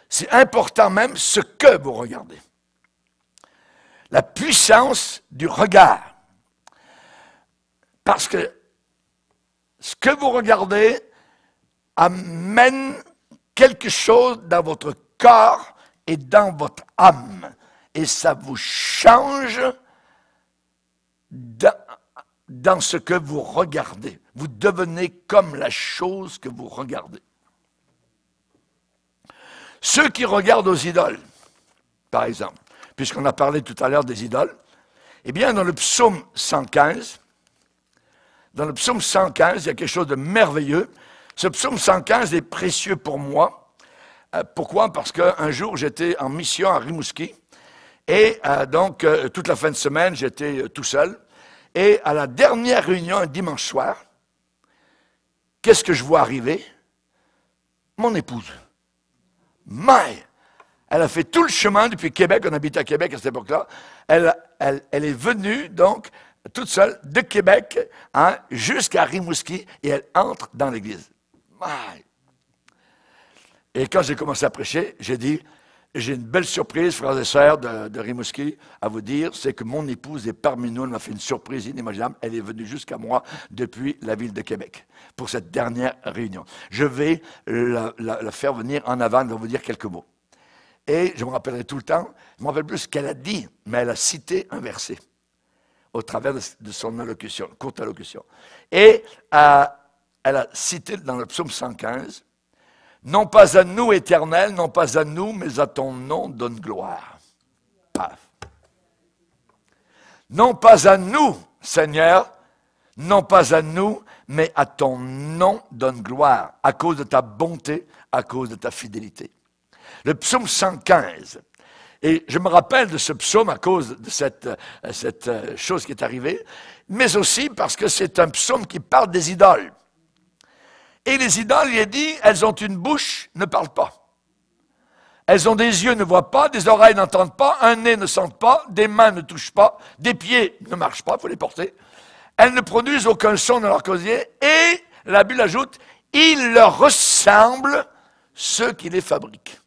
C'est important même ce que vous regardez. La puissance du regard. Parce que ce que vous regardez amène quelque chose dans votre corps et dans votre âme. Et ça vous change dans ce que vous regardez. Vous devenez comme la chose que vous regardez. Ceux qui regardent aux idoles, par exemple, puisqu'on a parlé tout à l'heure des idoles, eh bien, dans le psaume 115, il y a quelque chose de merveilleux. Ce psaume 115 est précieux pour moi. Pourquoi? Parce qu'un jour, j'étais en mission à Rimouski, et donc, toute la fin de semaine, j'étais tout seul. Et à la dernière réunion, un dimanche soir, qu'est-ce que je vois arriver? Mon épouse. Elle a fait tout le chemin depuis Québec, on habite à Québec à cette époque-là. Elle est venue, donc, toute seule, de Québec jusqu'à Rimouski, et elle entre dans l'église. Et quand j'ai commencé à prêcher, j'ai dit, j'ai une belle surprise, frères et sœurs de Rimouski, à vous dire, c'est que mon épouse est parmi nous, elle m'a fait une surprise inimaginable, elle est venue jusqu'à moi depuis la ville de Québec, pour cette dernière réunion. Je vais la faire venir en avant, elle va vous dire quelques mots. Et je me rappellerai tout le temps, je ne me rappelle plus ce qu'elle a dit, mais elle a cité un verset, au travers de son allocution, courte allocution. Et elle a cité dans le psaume 115, non pas à nous, Éternel, non pas à nous, mais à ton nom donne gloire. Paf. Non pas à nous, Seigneur, non pas à nous, mais à ton nom donne gloire, à cause de ta bonté, à cause de ta fidélité. Le psaume 115. Et je me rappelle de ce psaume à cause de cette chose qui est arrivée, mais aussi parce que c'est un psaume qui parle des idoles. Et les idoles, il est dit, elles ont une bouche, ne parlent pas. Elles ont des yeux, ne voient pas, des oreilles n'entendent pas, un nez ne sent pas, des mains ne touchent pas, des pieds ne marchent pas, il faut les porter. Elles ne produisent aucun son dans leur cosier, et la Bible ajoute, ils leur ressemblent ceux qui les fabriquent.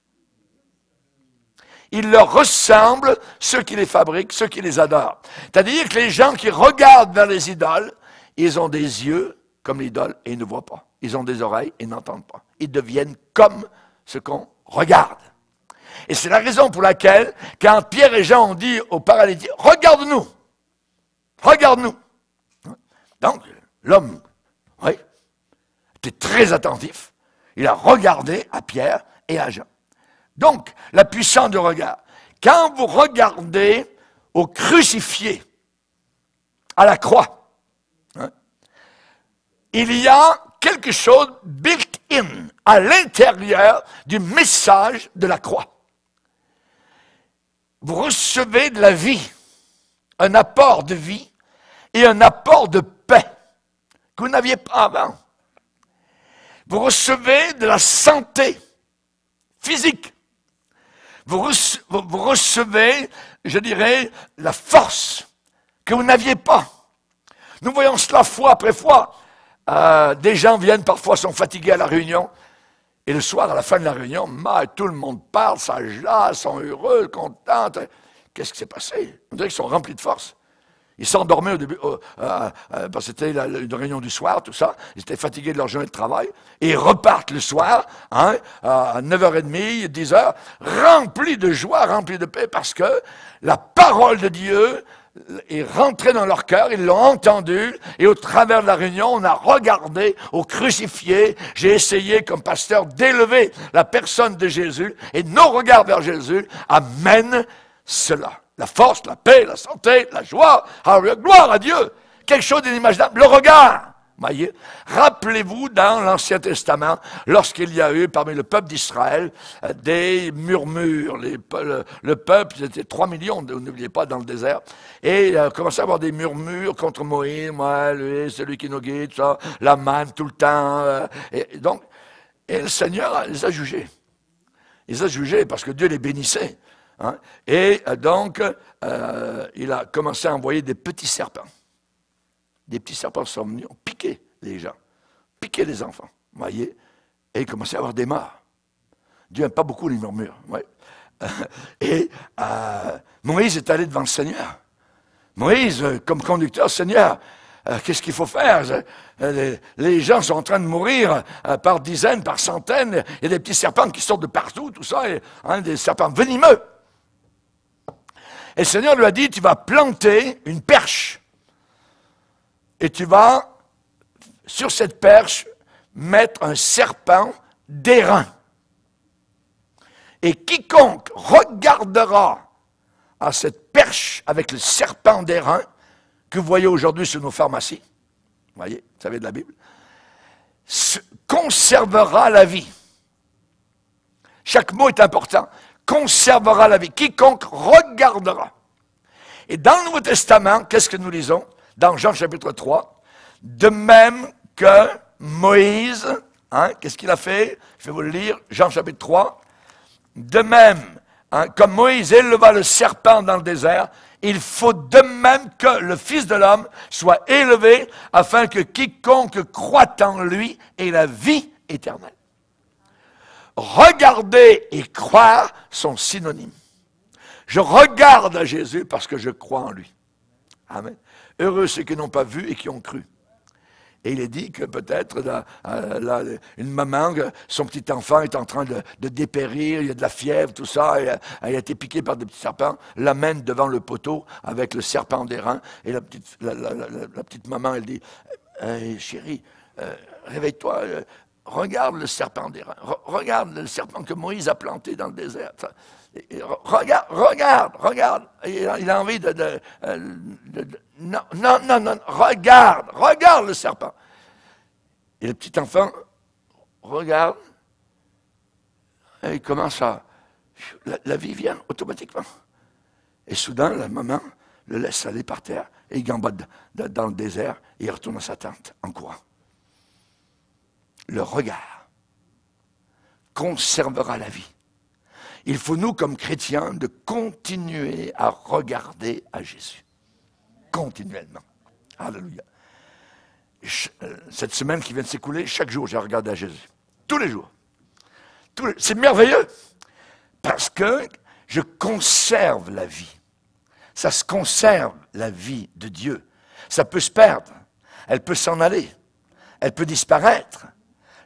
Ils leur ressemblent ceux qui les fabriquent, ceux qui les adorent. C'est-à-dire que les gens qui regardent vers les idoles, ils ont des yeux comme l'idole et ils ne voient pas. Ils ont des oreilles et n'entendent pas. Ils deviennent comme ce qu'on regarde. Et c'est la raison pour laquelle, quand Pierre et Jean ont dit au paralytique, « Regarde-nous! Regarde-nous! » Donc, l'homme, oui, était très attentif. Il a regardé à Pierre et à Jean. Donc, la puissance du regard. Quand vous regardez au crucifié, à la croix, il y a quelque chose built-in à l'intérieur du message de la croix. Vous recevez de la vie. un apport de vie et un apport de paix que vous n'aviez pas avant. Vous recevez de la santé physique. Vous recevez, je dirais, la force que vous n'aviez pas. Nous voyons cela fois après fois. Des gens viennent parfois, sont fatigués à la réunion. Et le soir, à la fin de la réunion, tout le monde parle, ça jase, sont heureux, contents. Qu'est-ce qui s'est passé? On dirait qu'ils sont remplis de force. Ils s'endormaient au début, parce que c'était une réunion du soir, tout ça. Ils étaient fatigués de leur journée de travail. Et ils repartent le soir, à 9h30, 10h, remplis de joie, remplis de paix, parce que la parole de Dieu est rentrée dans leur cœur, ils l'ont entendue, et au travers de la réunion, on a regardé au crucifié. J'ai essayé, comme pasteur, d'élever la personne de Jésus, et nos regards vers Jésus amènent cela. La force, la paix, la santé, la joie, gloire à Dieu. Quelque chose d'inimaginable. Le regard. Voyez, rappelez-vous dans l'Ancien Testament, lorsqu'il y a eu parmi le peuple d'Israël des murmures. Le peuple, c'était 3 millions, n'oubliez pas, dans le désert. Et il a commencé à avoir des murmures contre Moïse. Moi, lui, c'est lui qui nous guide, ça, la manne tout le temps. Et le Seigneur les a jugés. Il les a jugés parce que Dieu les bénissait. Hein? Et donc, il a commencé à envoyer des petits serpents. Des petits serpents sont venus, ont piqué les gens, piqué les enfants, voyez, et il commençait à avoir des morts. Dieu n'aime pas beaucoup les murmures. Ouais. Et Moïse est allé devant le Seigneur. Moïse, comme conducteur, Seigneur, qu'est-ce qu'il faut faire? Les gens sont en train de mourir par dizaines, par centaines. Il y a des petits serpents qui sortent de partout, tout ça, et, des serpents venimeux. Et le Seigneur lui a dit, tu vas planter une perche. Et tu vas, sur cette perche, mettre un serpent d'airain. Et quiconque regardera à cette perche avec le serpent d'airain, que vous voyez aujourd'hui sur nos pharmacies, vous voyez, vous savez de la Bible, conservera la vie. Chaque mot est important. Conservera la vie. Quiconque regardera. Et dans le Nouveau Testament, qu'est-ce que nous lisons? Dans Jean chapitre 3, de même que Moïse, qu'est-ce qu'il a fait? Je vais vous le lire, Jean chapitre 3. De même, comme Moïse éleva le serpent dans le désert, il faut de même que le Fils de l'homme soit élevé, afin que quiconque croit en lui ait la vie éternelle. Regarder et croire sont synonymes. Je regarde à Jésus parce que je crois en lui. Amen. Heureux ceux qui n'ont pas vu et qui ont cru. Et il est dit que peut-être une maman, son petit enfant est en train de dépérir, il y a de la fièvre, tout ça, et elle a été piquée par des petits serpents, l'amène devant le poteau avec le serpent d'airain, et la petite maman, elle dit, hey, chérie, réveille-toi, regarde le serpent d'airain, regarde le serpent que Moïse a planté dans le désert. Regarde. Il a envie non, regarde le serpent. Et le petit enfant regarde, et il commence à... La vie vient automatiquement. Et soudain, la maman le laisse aller par terre, et il gambade dans le désert, et il retourne à sa tente en courant. Le regard conservera la vie. Il faut, nous, comme chrétiens, de continuer à regarder à Jésus. Continuellement. Alléluia. Cette semaine qui vient de s'écouler, chaque jour, j'ai regardé à Jésus. Tous les jours. C'est merveilleux. Parce que je conserve la vie. Ça se conserve, la vie de Dieu. Ça peut se perdre. Elle peut s'en aller. Elle peut disparaître.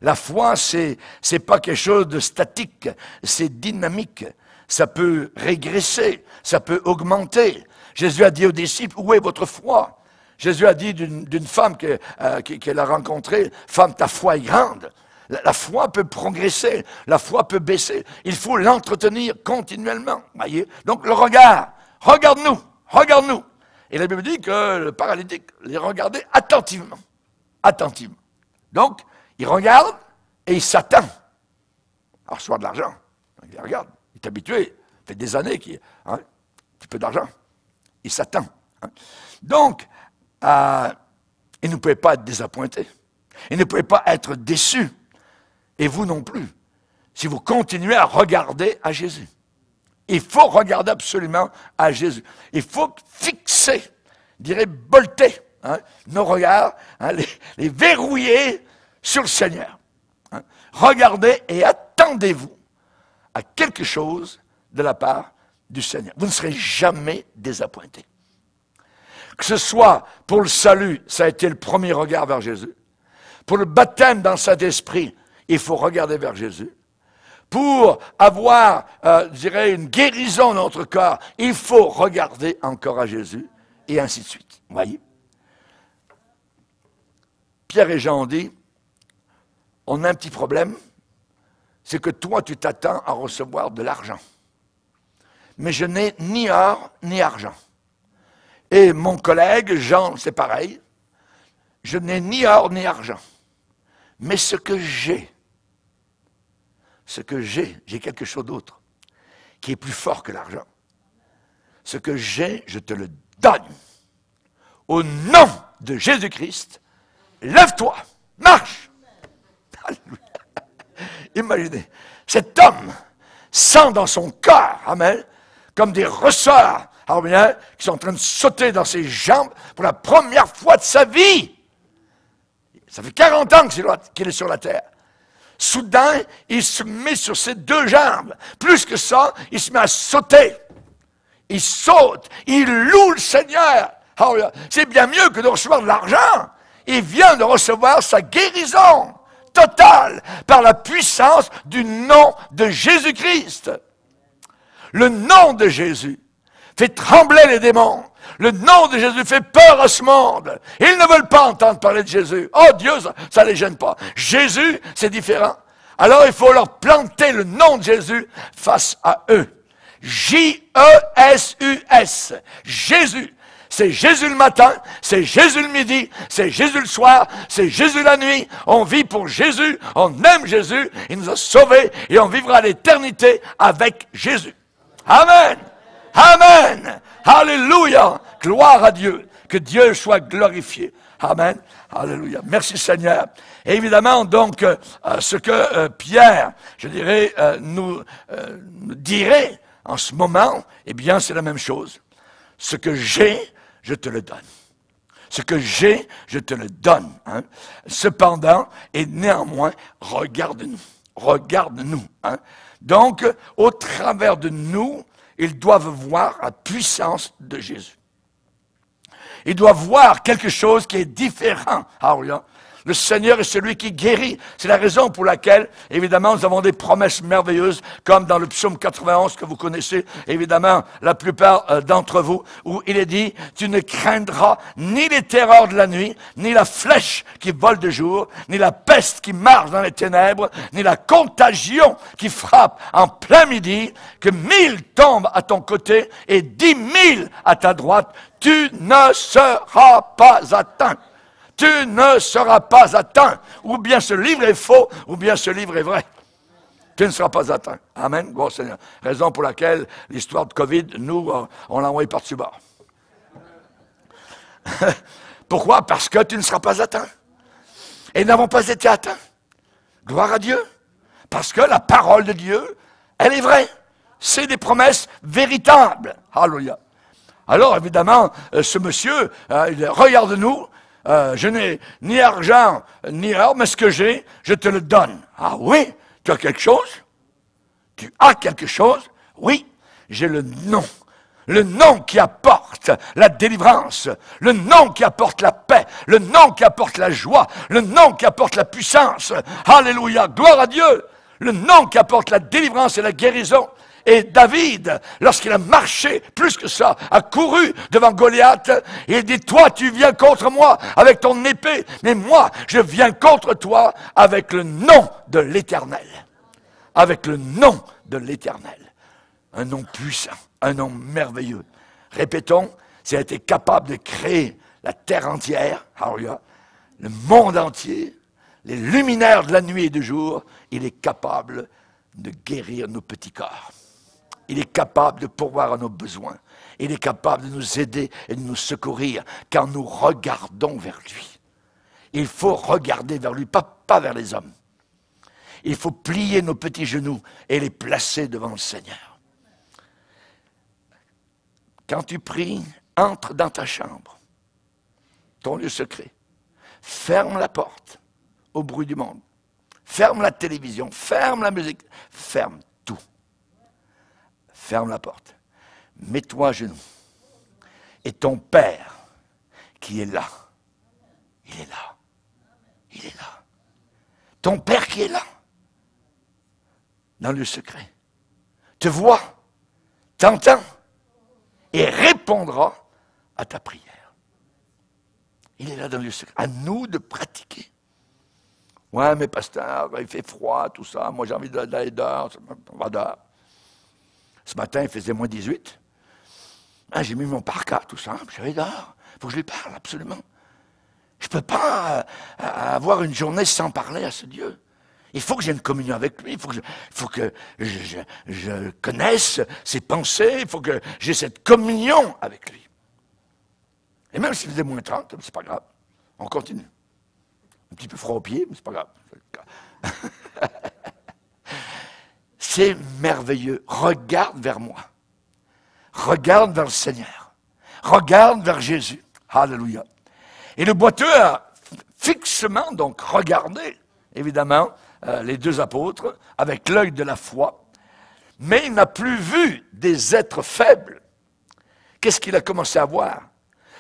La foi, c'est pas quelque chose de statique, c'est dynamique. Ça peut régresser, ça peut augmenter. Jésus a dit aux disciples, où est votre foi? Jésus a dit d'une femme qu'elle a rencontrée, femme, ta foi est grande. La foi peut progresser, la foi peut baisser. Il faut l'entretenir continuellement. Voyez? Donc le regard, regarde-nous. Et la Bible dit que le paralytique les regardait attentivement. Attentivement. Donc, il regarde et il s'attend à recevoir de l'argent. Il regarde, il est habitué, ça fait des années qu'il a un petit peu d'argent. Il s'attend Donc, il ne pouvait pas être désappointé. Il ne pouvait pas être déçu. Et vous non plus. Si vous continuez à regarder à Jésus. Il faut regarder absolument à Jésus. Il faut fixer, je dirais bolter, nos regards, les verrouiller sur le Seigneur. Regardez et attendez-vous à quelque chose de la part du Seigneur. Vous ne serez jamais désappointé. Que ce soit pour le salut, ça a été le premier regard vers Jésus. Pour le baptême dans le Saint-Esprit, il faut regarder vers Jésus. Pour avoir, je dirais, une guérison dans notre corps, il faut regarder encore à Jésus, et ainsi de suite. Vous voyez? Pierre et Jean ont dit, on a un petit problème, c'est que toi, tu t'attends à recevoir de l'argent. Mais je n'ai ni or, ni argent. Et mon collègue, Jean, c'est pareil, je n'ai ni or, ni argent. Mais ce que j'ai quelque chose d'autre, qui est plus fort que l'argent. Ce que j'ai, je te le donne. Au nom de Jésus-Christ, lève-toi, marche. Imaginez, cet homme sent dans son corps, amen, comme des ressorts, amen, qui sont en train de sauter dans ses jambes pour la première fois de sa vie. Ça fait 40 ans qu'il est sur la terre. Soudain, il se met sur ses deux jambes. Plus que ça, il se met à sauter. Il saute, il loue le Seigneur. C'est bien mieux que de recevoir de l'argent. Il vient de recevoir sa guérison totale par la puissance du nom de Jésus-Christ. Le nom de Jésus fait trembler les démons. Le nom de Jésus fait peur à ce monde. Ils ne veulent pas entendre parler de Jésus. Oh Dieu, ça ne les gêne pas. Jésus, c'est différent. Alors il faut leur planter le nom de Jésus face à eux. J-E-S-U-S. Jésus. C'est Jésus le matin, c'est Jésus le midi, c'est Jésus le soir, c'est Jésus la nuit. On vit pour Jésus, on aime Jésus, il nous a sauvés et on vivra l'éternité avec Jésus. Amen. Amen. Alléluia. Gloire à Dieu. Que Dieu soit glorifié. Amen. Alléluia. Merci Seigneur. Et évidemment, donc, ce que Pierre, je dirais, nous dirait en ce moment, eh bien, c'est la même chose. Ce que j'ai, je te le donne. Ce que j'ai, je te le donne. Hein. Cependant, et néanmoins, regarde-nous. Regarde-nous. Hein. Donc, au travers de nous, ils doivent voir la puissance de Jésus. Ils doivent voir quelque chose qui est différent. Alléluia. Le Seigneur est celui qui guérit. C'est la raison pour laquelle, évidemment, nous avons des promesses merveilleuses, comme dans le psaume 91 que vous connaissez, évidemment, la plupart d'entre vous, où il est dit, tu ne craindras ni les terreurs de la nuit, ni la flèche qui vole de jour, ni la peste qui marche dans les ténèbres, ni la contagion qui frappe en plein midi, que 1000 tombent à ton côté et 10 000 à ta droite, tu ne seras pas atteint. Tu ne seras pas atteint. Ou bien ce livre est faux, ou bien ce livre est vrai. Tu ne seras pas atteint. Amen. Bon Seigneur. Raison pour laquelle l'histoire de Covid, nous, on l'a envoyé par-dessus bord. Pourquoi? Parce que tu ne seras pas atteint. Et nous n'avons pas été atteints. Gloire à Dieu. Parce que la parole de Dieu, elle est vraie. C'est des promesses véritables. Alléluia. Alors, évidemment, ce monsieur, regarde-nous. Je n'ai ni argent, ni or, mais ce que j'ai, je te le donne. Ah oui, tu as quelque chose? Tu as quelque chose? Oui, j'ai le nom. Le nom qui apporte la délivrance, le nom qui apporte la paix, le nom qui apporte la joie, le nom qui apporte la puissance. Alléluia, gloire à Dieu. Le nom qui apporte la délivrance et la guérison. Et David, lorsqu'il a marché, plus que ça, a couru devant Goliath, il dit, toi tu viens contre moi avec ton épée, mais moi je viens contre toi avec le nom de l'Éternel. Avec le nom de l'Éternel. Un nom puissant, un nom merveilleux. Répétons, s'il a été capable de créer la terre entière, le monde entier, les luminaires de la nuit et du jour, il est capable de guérir nos petits corps. Il est capable de pourvoir à nos besoins. Il est capable de nous aider et de nous secourir quand nous regardons vers lui. Il faut regarder vers lui, pas vers les hommes. Il faut plier nos petits genoux et les placer devant le Seigneur. Quand tu pries, entre dans ta chambre, ton lieu secret. Ferme la porte au bruit du monde. Ferme la télévision, ferme la musique, ferme tout. Ferme la porte. Mets-toi à genoux. Et ton Père, qui est là, il est là. Il est là. Ton Père qui est là, dans le secret, te voit, t'entend, et répondra à ta prière. Il est là dans le secret. À nous de pratiquer. Ouais, mais pasteur, il fait froid, tout ça. Moi, j'ai envie d'aller dehors. On va dehors. Ce matin, il faisait moins 18. Ah, j'ai mis mon parka, tout ça. Je suis allé dehors. Il faut que je lui parle, absolument. Je ne peux pas avoir une journée sans parler à ce Dieu. Il faut que j'ai une communion avec lui. Il faut que je connaisse ses pensées. Il faut que j'ai cette communion avec lui. Et même s'il faisait moins 30, c'est pas grave. On continue. Un petit peu froid aux pieds, mais c'est pas grave. C'est merveilleux. Regarde vers moi. Regarde vers le Seigneur. Regarde vers Jésus. Alléluia. Et le boiteux a fixement donc regardé, évidemment, les deux apôtres avec l'œil de la foi, mais il n'a plus vu des êtres faibles. Qu'est-ce qu'il a commencé à voir?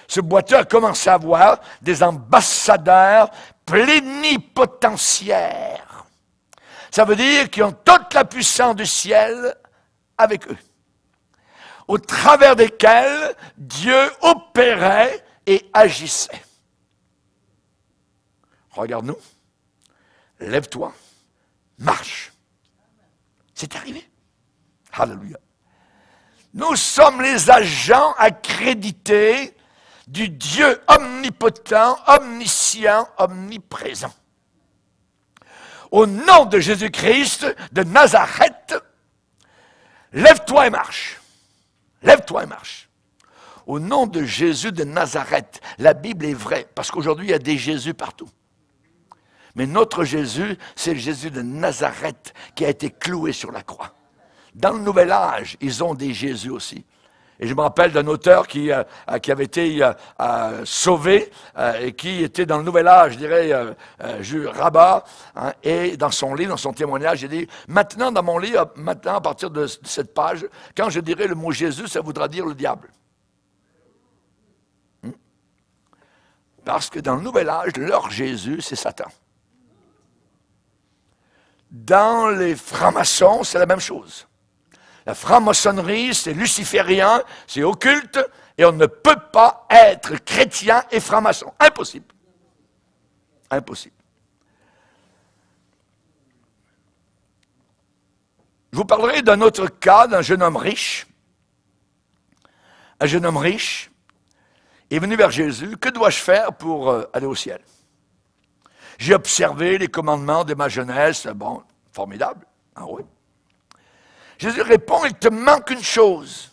Ce boiteux a commencé à voir des ambassadeurs plénipotentiaires. Ça veut dire qu'ils ont toute la puissance du ciel avec eux, au travers desquels Dieu opérait et agissait. Regarde-nous, lève-toi, marche. C'est arrivé. Alléluia. Nous sommes les agents accrédités du Dieu omnipotent, omniscient, omniprésent. Au nom de Jésus-Christ de Nazareth, lève-toi et marche. Lève-toi et marche. Au nom de Jésus de Nazareth, la Bible est vraie, parce qu'aujourd'hui, il y a des Jésus partout. Mais notre Jésus, c'est le Jésus de Nazareth qui a été cloué sur la croix. Dans le Nouvel Âge, ils ont des Jésus aussi. Et je me rappelle d'un auteur qui avait été sauvé et qui était dans le Nouvel Âge, je dirais, Rabat, hein, et dans son livre, dans son témoignage, il dit, maintenant dans mon livre, maintenant à partir de cette page, quand je dirai le mot Jésus, ça voudra dire le diable. Parce que dans le Nouvel Âge, leur Jésus, c'est Satan. Dans les francs-maçons, c'est la même chose. La franc-maçonnerie, c'est luciférien, c'est occulte, et on ne peut pas être chrétien et franc-maçon. Impossible. Impossible. Je vous parlerai d'un autre cas, d'un jeune homme riche. Un jeune homme riche est venu vers Jésus. Que dois-je faire pour aller au ciel? J'ai observé les commandements de ma jeunesse. Bon, formidable. Ah oui. Jésus répond, il te manque une chose.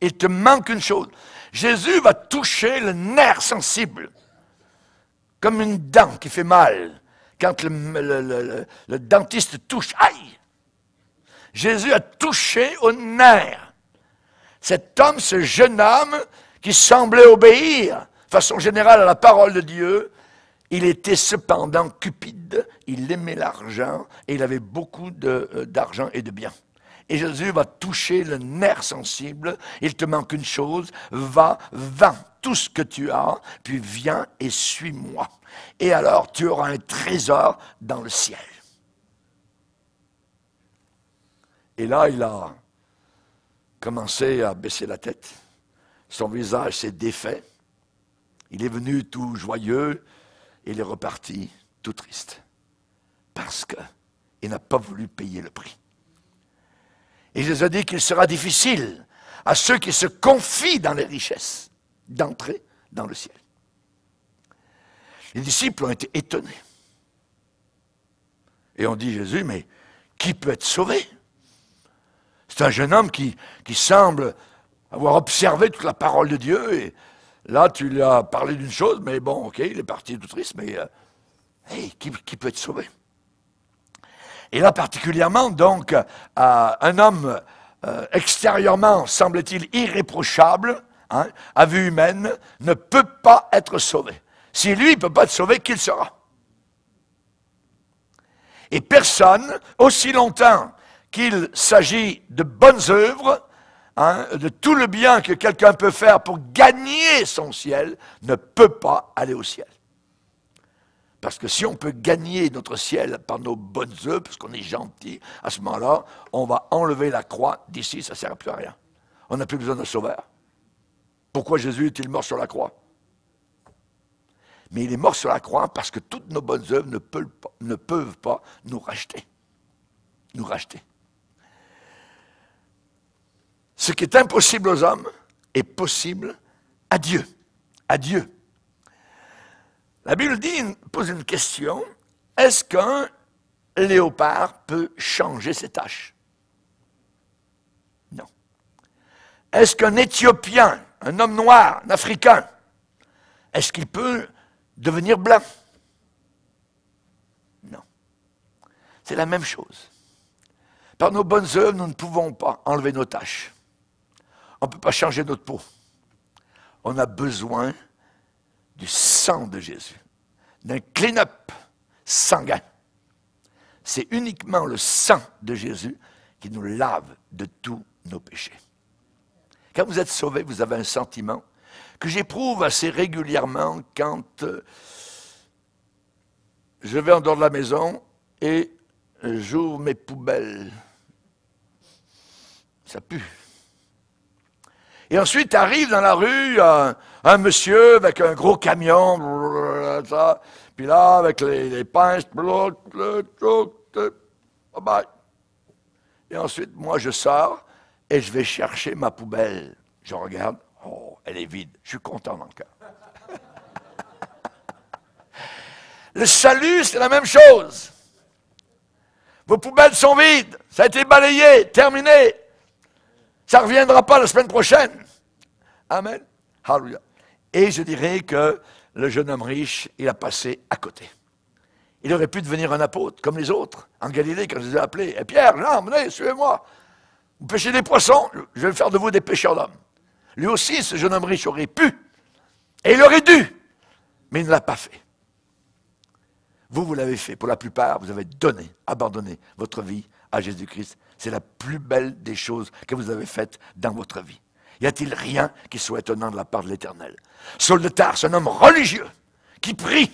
Il te manque une chose. Jésus va toucher le nerf sensible, comme une dent qui fait mal. Quand le dentiste touche, aïe! Jésus a touché au nerf. Cet homme, ce jeune homme, qui semblait obéir, de façon générale, à la parole de Dieu, il était cependant cupide, il aimait l'argent, et il avait beaucoup d'argent et de biens. Et Jésus va toucher le nerf sensible. Il te manque une chose, va, vends tout ce que tu as, puis viens et suis-moi. Et alors tu auras un trésor dans le ciel. Et là, il a commencé à baisser la tête. Son visage s'est défait. Il est venu tout joyeux. Et il est reparti tout triste. Parce qu'il n'a pas voulu payer le prix. Et Jésus a dit qu'il sera difficile à ceux qui se confient dans les richesses d'entrer dans le ciel. Les disciples ont été étonnés. Et on dit, Jésus, mais qui peut être sauvé? C'est un jeune homme qui semble avoir observé toute la parole de Dieu. Et là, tu lui as parlé d'une chose, mais bon, ok, il est parti tout triste, mais hey, qui peut être sauvé? Et là, particulièrement, donc, un homme extérieurement, semble-t-il, irréprochable, hein, à vue humaine, ne peut pas être sauvé. Si lui, il ne peut pas être sauvé, qui le sera? Et personne, aussi longtemps qu'il s'agit de bonnes œuvres, hein, de tout le bien que quelqu'un peut faire pour gagner son ciel, ne peut pas aller au ciel. Parce que si on peut gagner notre ciel par nos bonnes œuvres, parce qu'on est gentil, à ce moment-là, on va enlever la croix d'ici, ça ne sert plus à rien. On n'a plus besoin de sauveur. Pourquoi Jésus est-il mort sur la croix? Mais il est mort sur la croix parce que toutes nos bonnes œuvres ne peuvent pas nous racheter. Nous racheter. Ce qui est impossible aux hommes est possible à Dieu. À Dieu. La Bible pose une question. Est-ce qu'un léopard peut changer ses taches? Non. Est-ce qu'un Éthiopien, un homme noir, un Africain, est-ce qu'il peut devenir blanc? Non. C'est la même chose. Par nos bonnes œuvres, nous ne pouvons pas enlever nos taches. On ne peut pas changer notre peau. On a besoin du sang de Jésus, d'un clean-up sanguin. C'est uniquement le sang de Jésus qui nous lave de tous nos péchés. Quand vous êtes sauvé, vous avez un sentiment que j'éprouve assez régulièrement quand je vais en dehors de la maison et j'ouvre mes poubelles. Ça pue. Et ensuite arrive dans la rue un monsieur avec un gros camion, puis là, avec les pinces, et ensuite, moi, je sors et je vais chercher ma poubelle. Je regarde, oh, elle est vide. Je suis content dans le cœur. Le salut, c'est la même chose. Vos poubelles sont vides. Ça a été balayé, terminé. Ça ne reviendra pas la semaine prochaine. Amen. Hallelujah. Et je dirais que le jeune homme riche, il a passé à côté. Il aurait pu devenir un apôtre, comme les autres, en Galilée, quand je les ai appelés. Et Pierre, Jean, venez, suivez-moi. Vous pêchez des poissons, je vais faire de vous des pêcheurs d'hommes. Lui aussi, ce jeune homme riche aurait pu. Et il aurait dû. Mais il ne l'a pas fait. Vous l'avez fait. Pour la plupart, vous avez donné, abandonné votre vie à Jésus-Christ. C'est la plus belle des choses que vous avez faites dans votre vie. Y a-t-il rien qui soit étonnant de la part de l'Éternel? Saul de Tarse, un homme religieux, qui prie.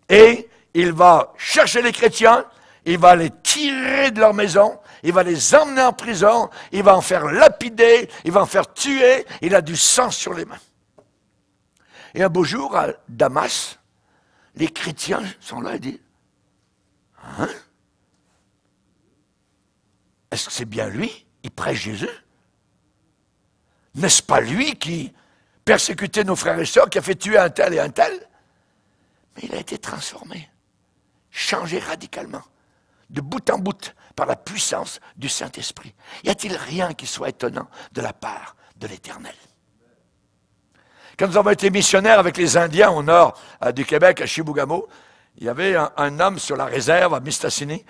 Et il va chercher les chrétiens, il va les tirer de leur maison, il va les emmener en prison, il va en faire lapider, il va en faire tuer, il a du sang sur les mains. Et un beau jour, à Damas, les chrétiens sont là et disent, hein? Est-ce que c'est bien lui? Il prêche Jésus? N'est-ce pas lui qui persécutait nos frères et sœurs, qui a fait tuer un tel et un tel? Mais il a été transformé, changé radicalement, de bout en bout, par la puissance du Saint-Esprit. Y a-t-il rien qui soit étonnant de la part de l'Éternel? Quand nous avons été missionnaires avec les Indiens au nord du Québec, à Chibougamau, il y avait un homme sur la réserve à Mistassini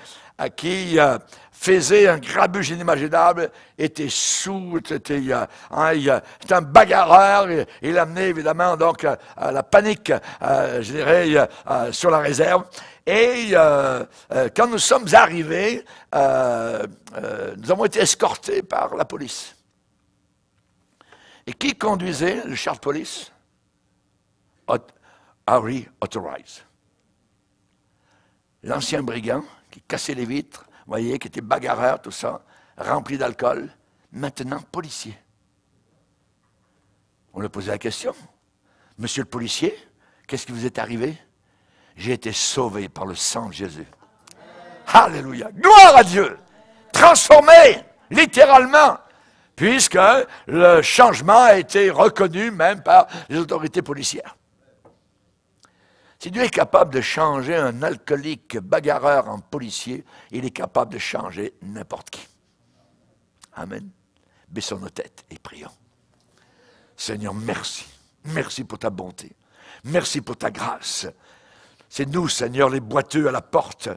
qui faisait un grabuge inimaginable, était sous, c'était un bagarreur, il amenait évidemment donc la panique, je dirais, sur la réserve. Et quand nous sommes arrivés, nous avons été escortés par la police. Et qui conduisait le char de police? Harry Authorized. L'ancien brigand qui cassait les vitres, vous voyez, qui était bagarreur, tout ça, rempli d'alcool, maintenant policier. On lui a posé la question. Monsieur le policier, qu'est-ce qui vous est arrivé? J'ai été sauvé par le sang de Jésus. Alléluia. Gloire à Dieu. Transformé, littéralement, puisque le changement a été reconnu même par les autorités policières. Si Dieu est capable de changer un alcoolique bagarreur en policier, il est capable de changer n'importe qui. Amen. Baissons nos têtes et prions. Seigneur, merci. Merci pour ta bonté. Merci pour ta grâce. C'est nous, Seigneur, les boiteux à la porte.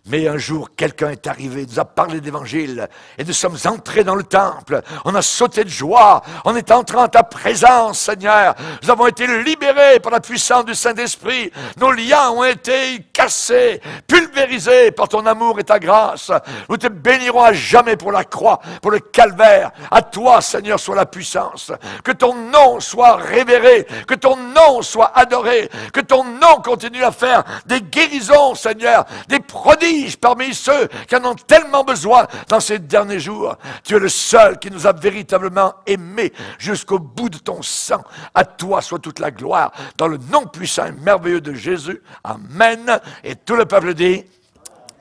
Mais un jour, quelqu'un est arrivé, nous a parlé d'évangile, et nous sommes entrés dans le temple. On a sauté de joie, on est entré en ta présence, Seigneur. Nous avons été libérés par la puissance du Saint-Esprit. Nos liens ont été cassés, pulvérisés par ton amour et ta grâce. Nous te bénirons à jamais pour la croix, pour le calvaire. À toi, Seigneur, soit la puissance. Que ton nom soit révéré, que ton nom soit adoré, que ton nom continue à faire des guérisons, Seigneur, des prodiges parmi ceux qui en ont tellement besoin dans ces derniers jours. Tu es le seul qui nous a véritablement aimés jusqu'au bout de ton sang. À toi soit toute la gloire, dans le nom puissant et merveilleux de Jésus. Amen. Et tout le peuple dit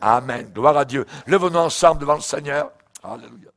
Amen. Gloire à Dieu. Levons-nous ensemble devant le Seigneur. Alléluia.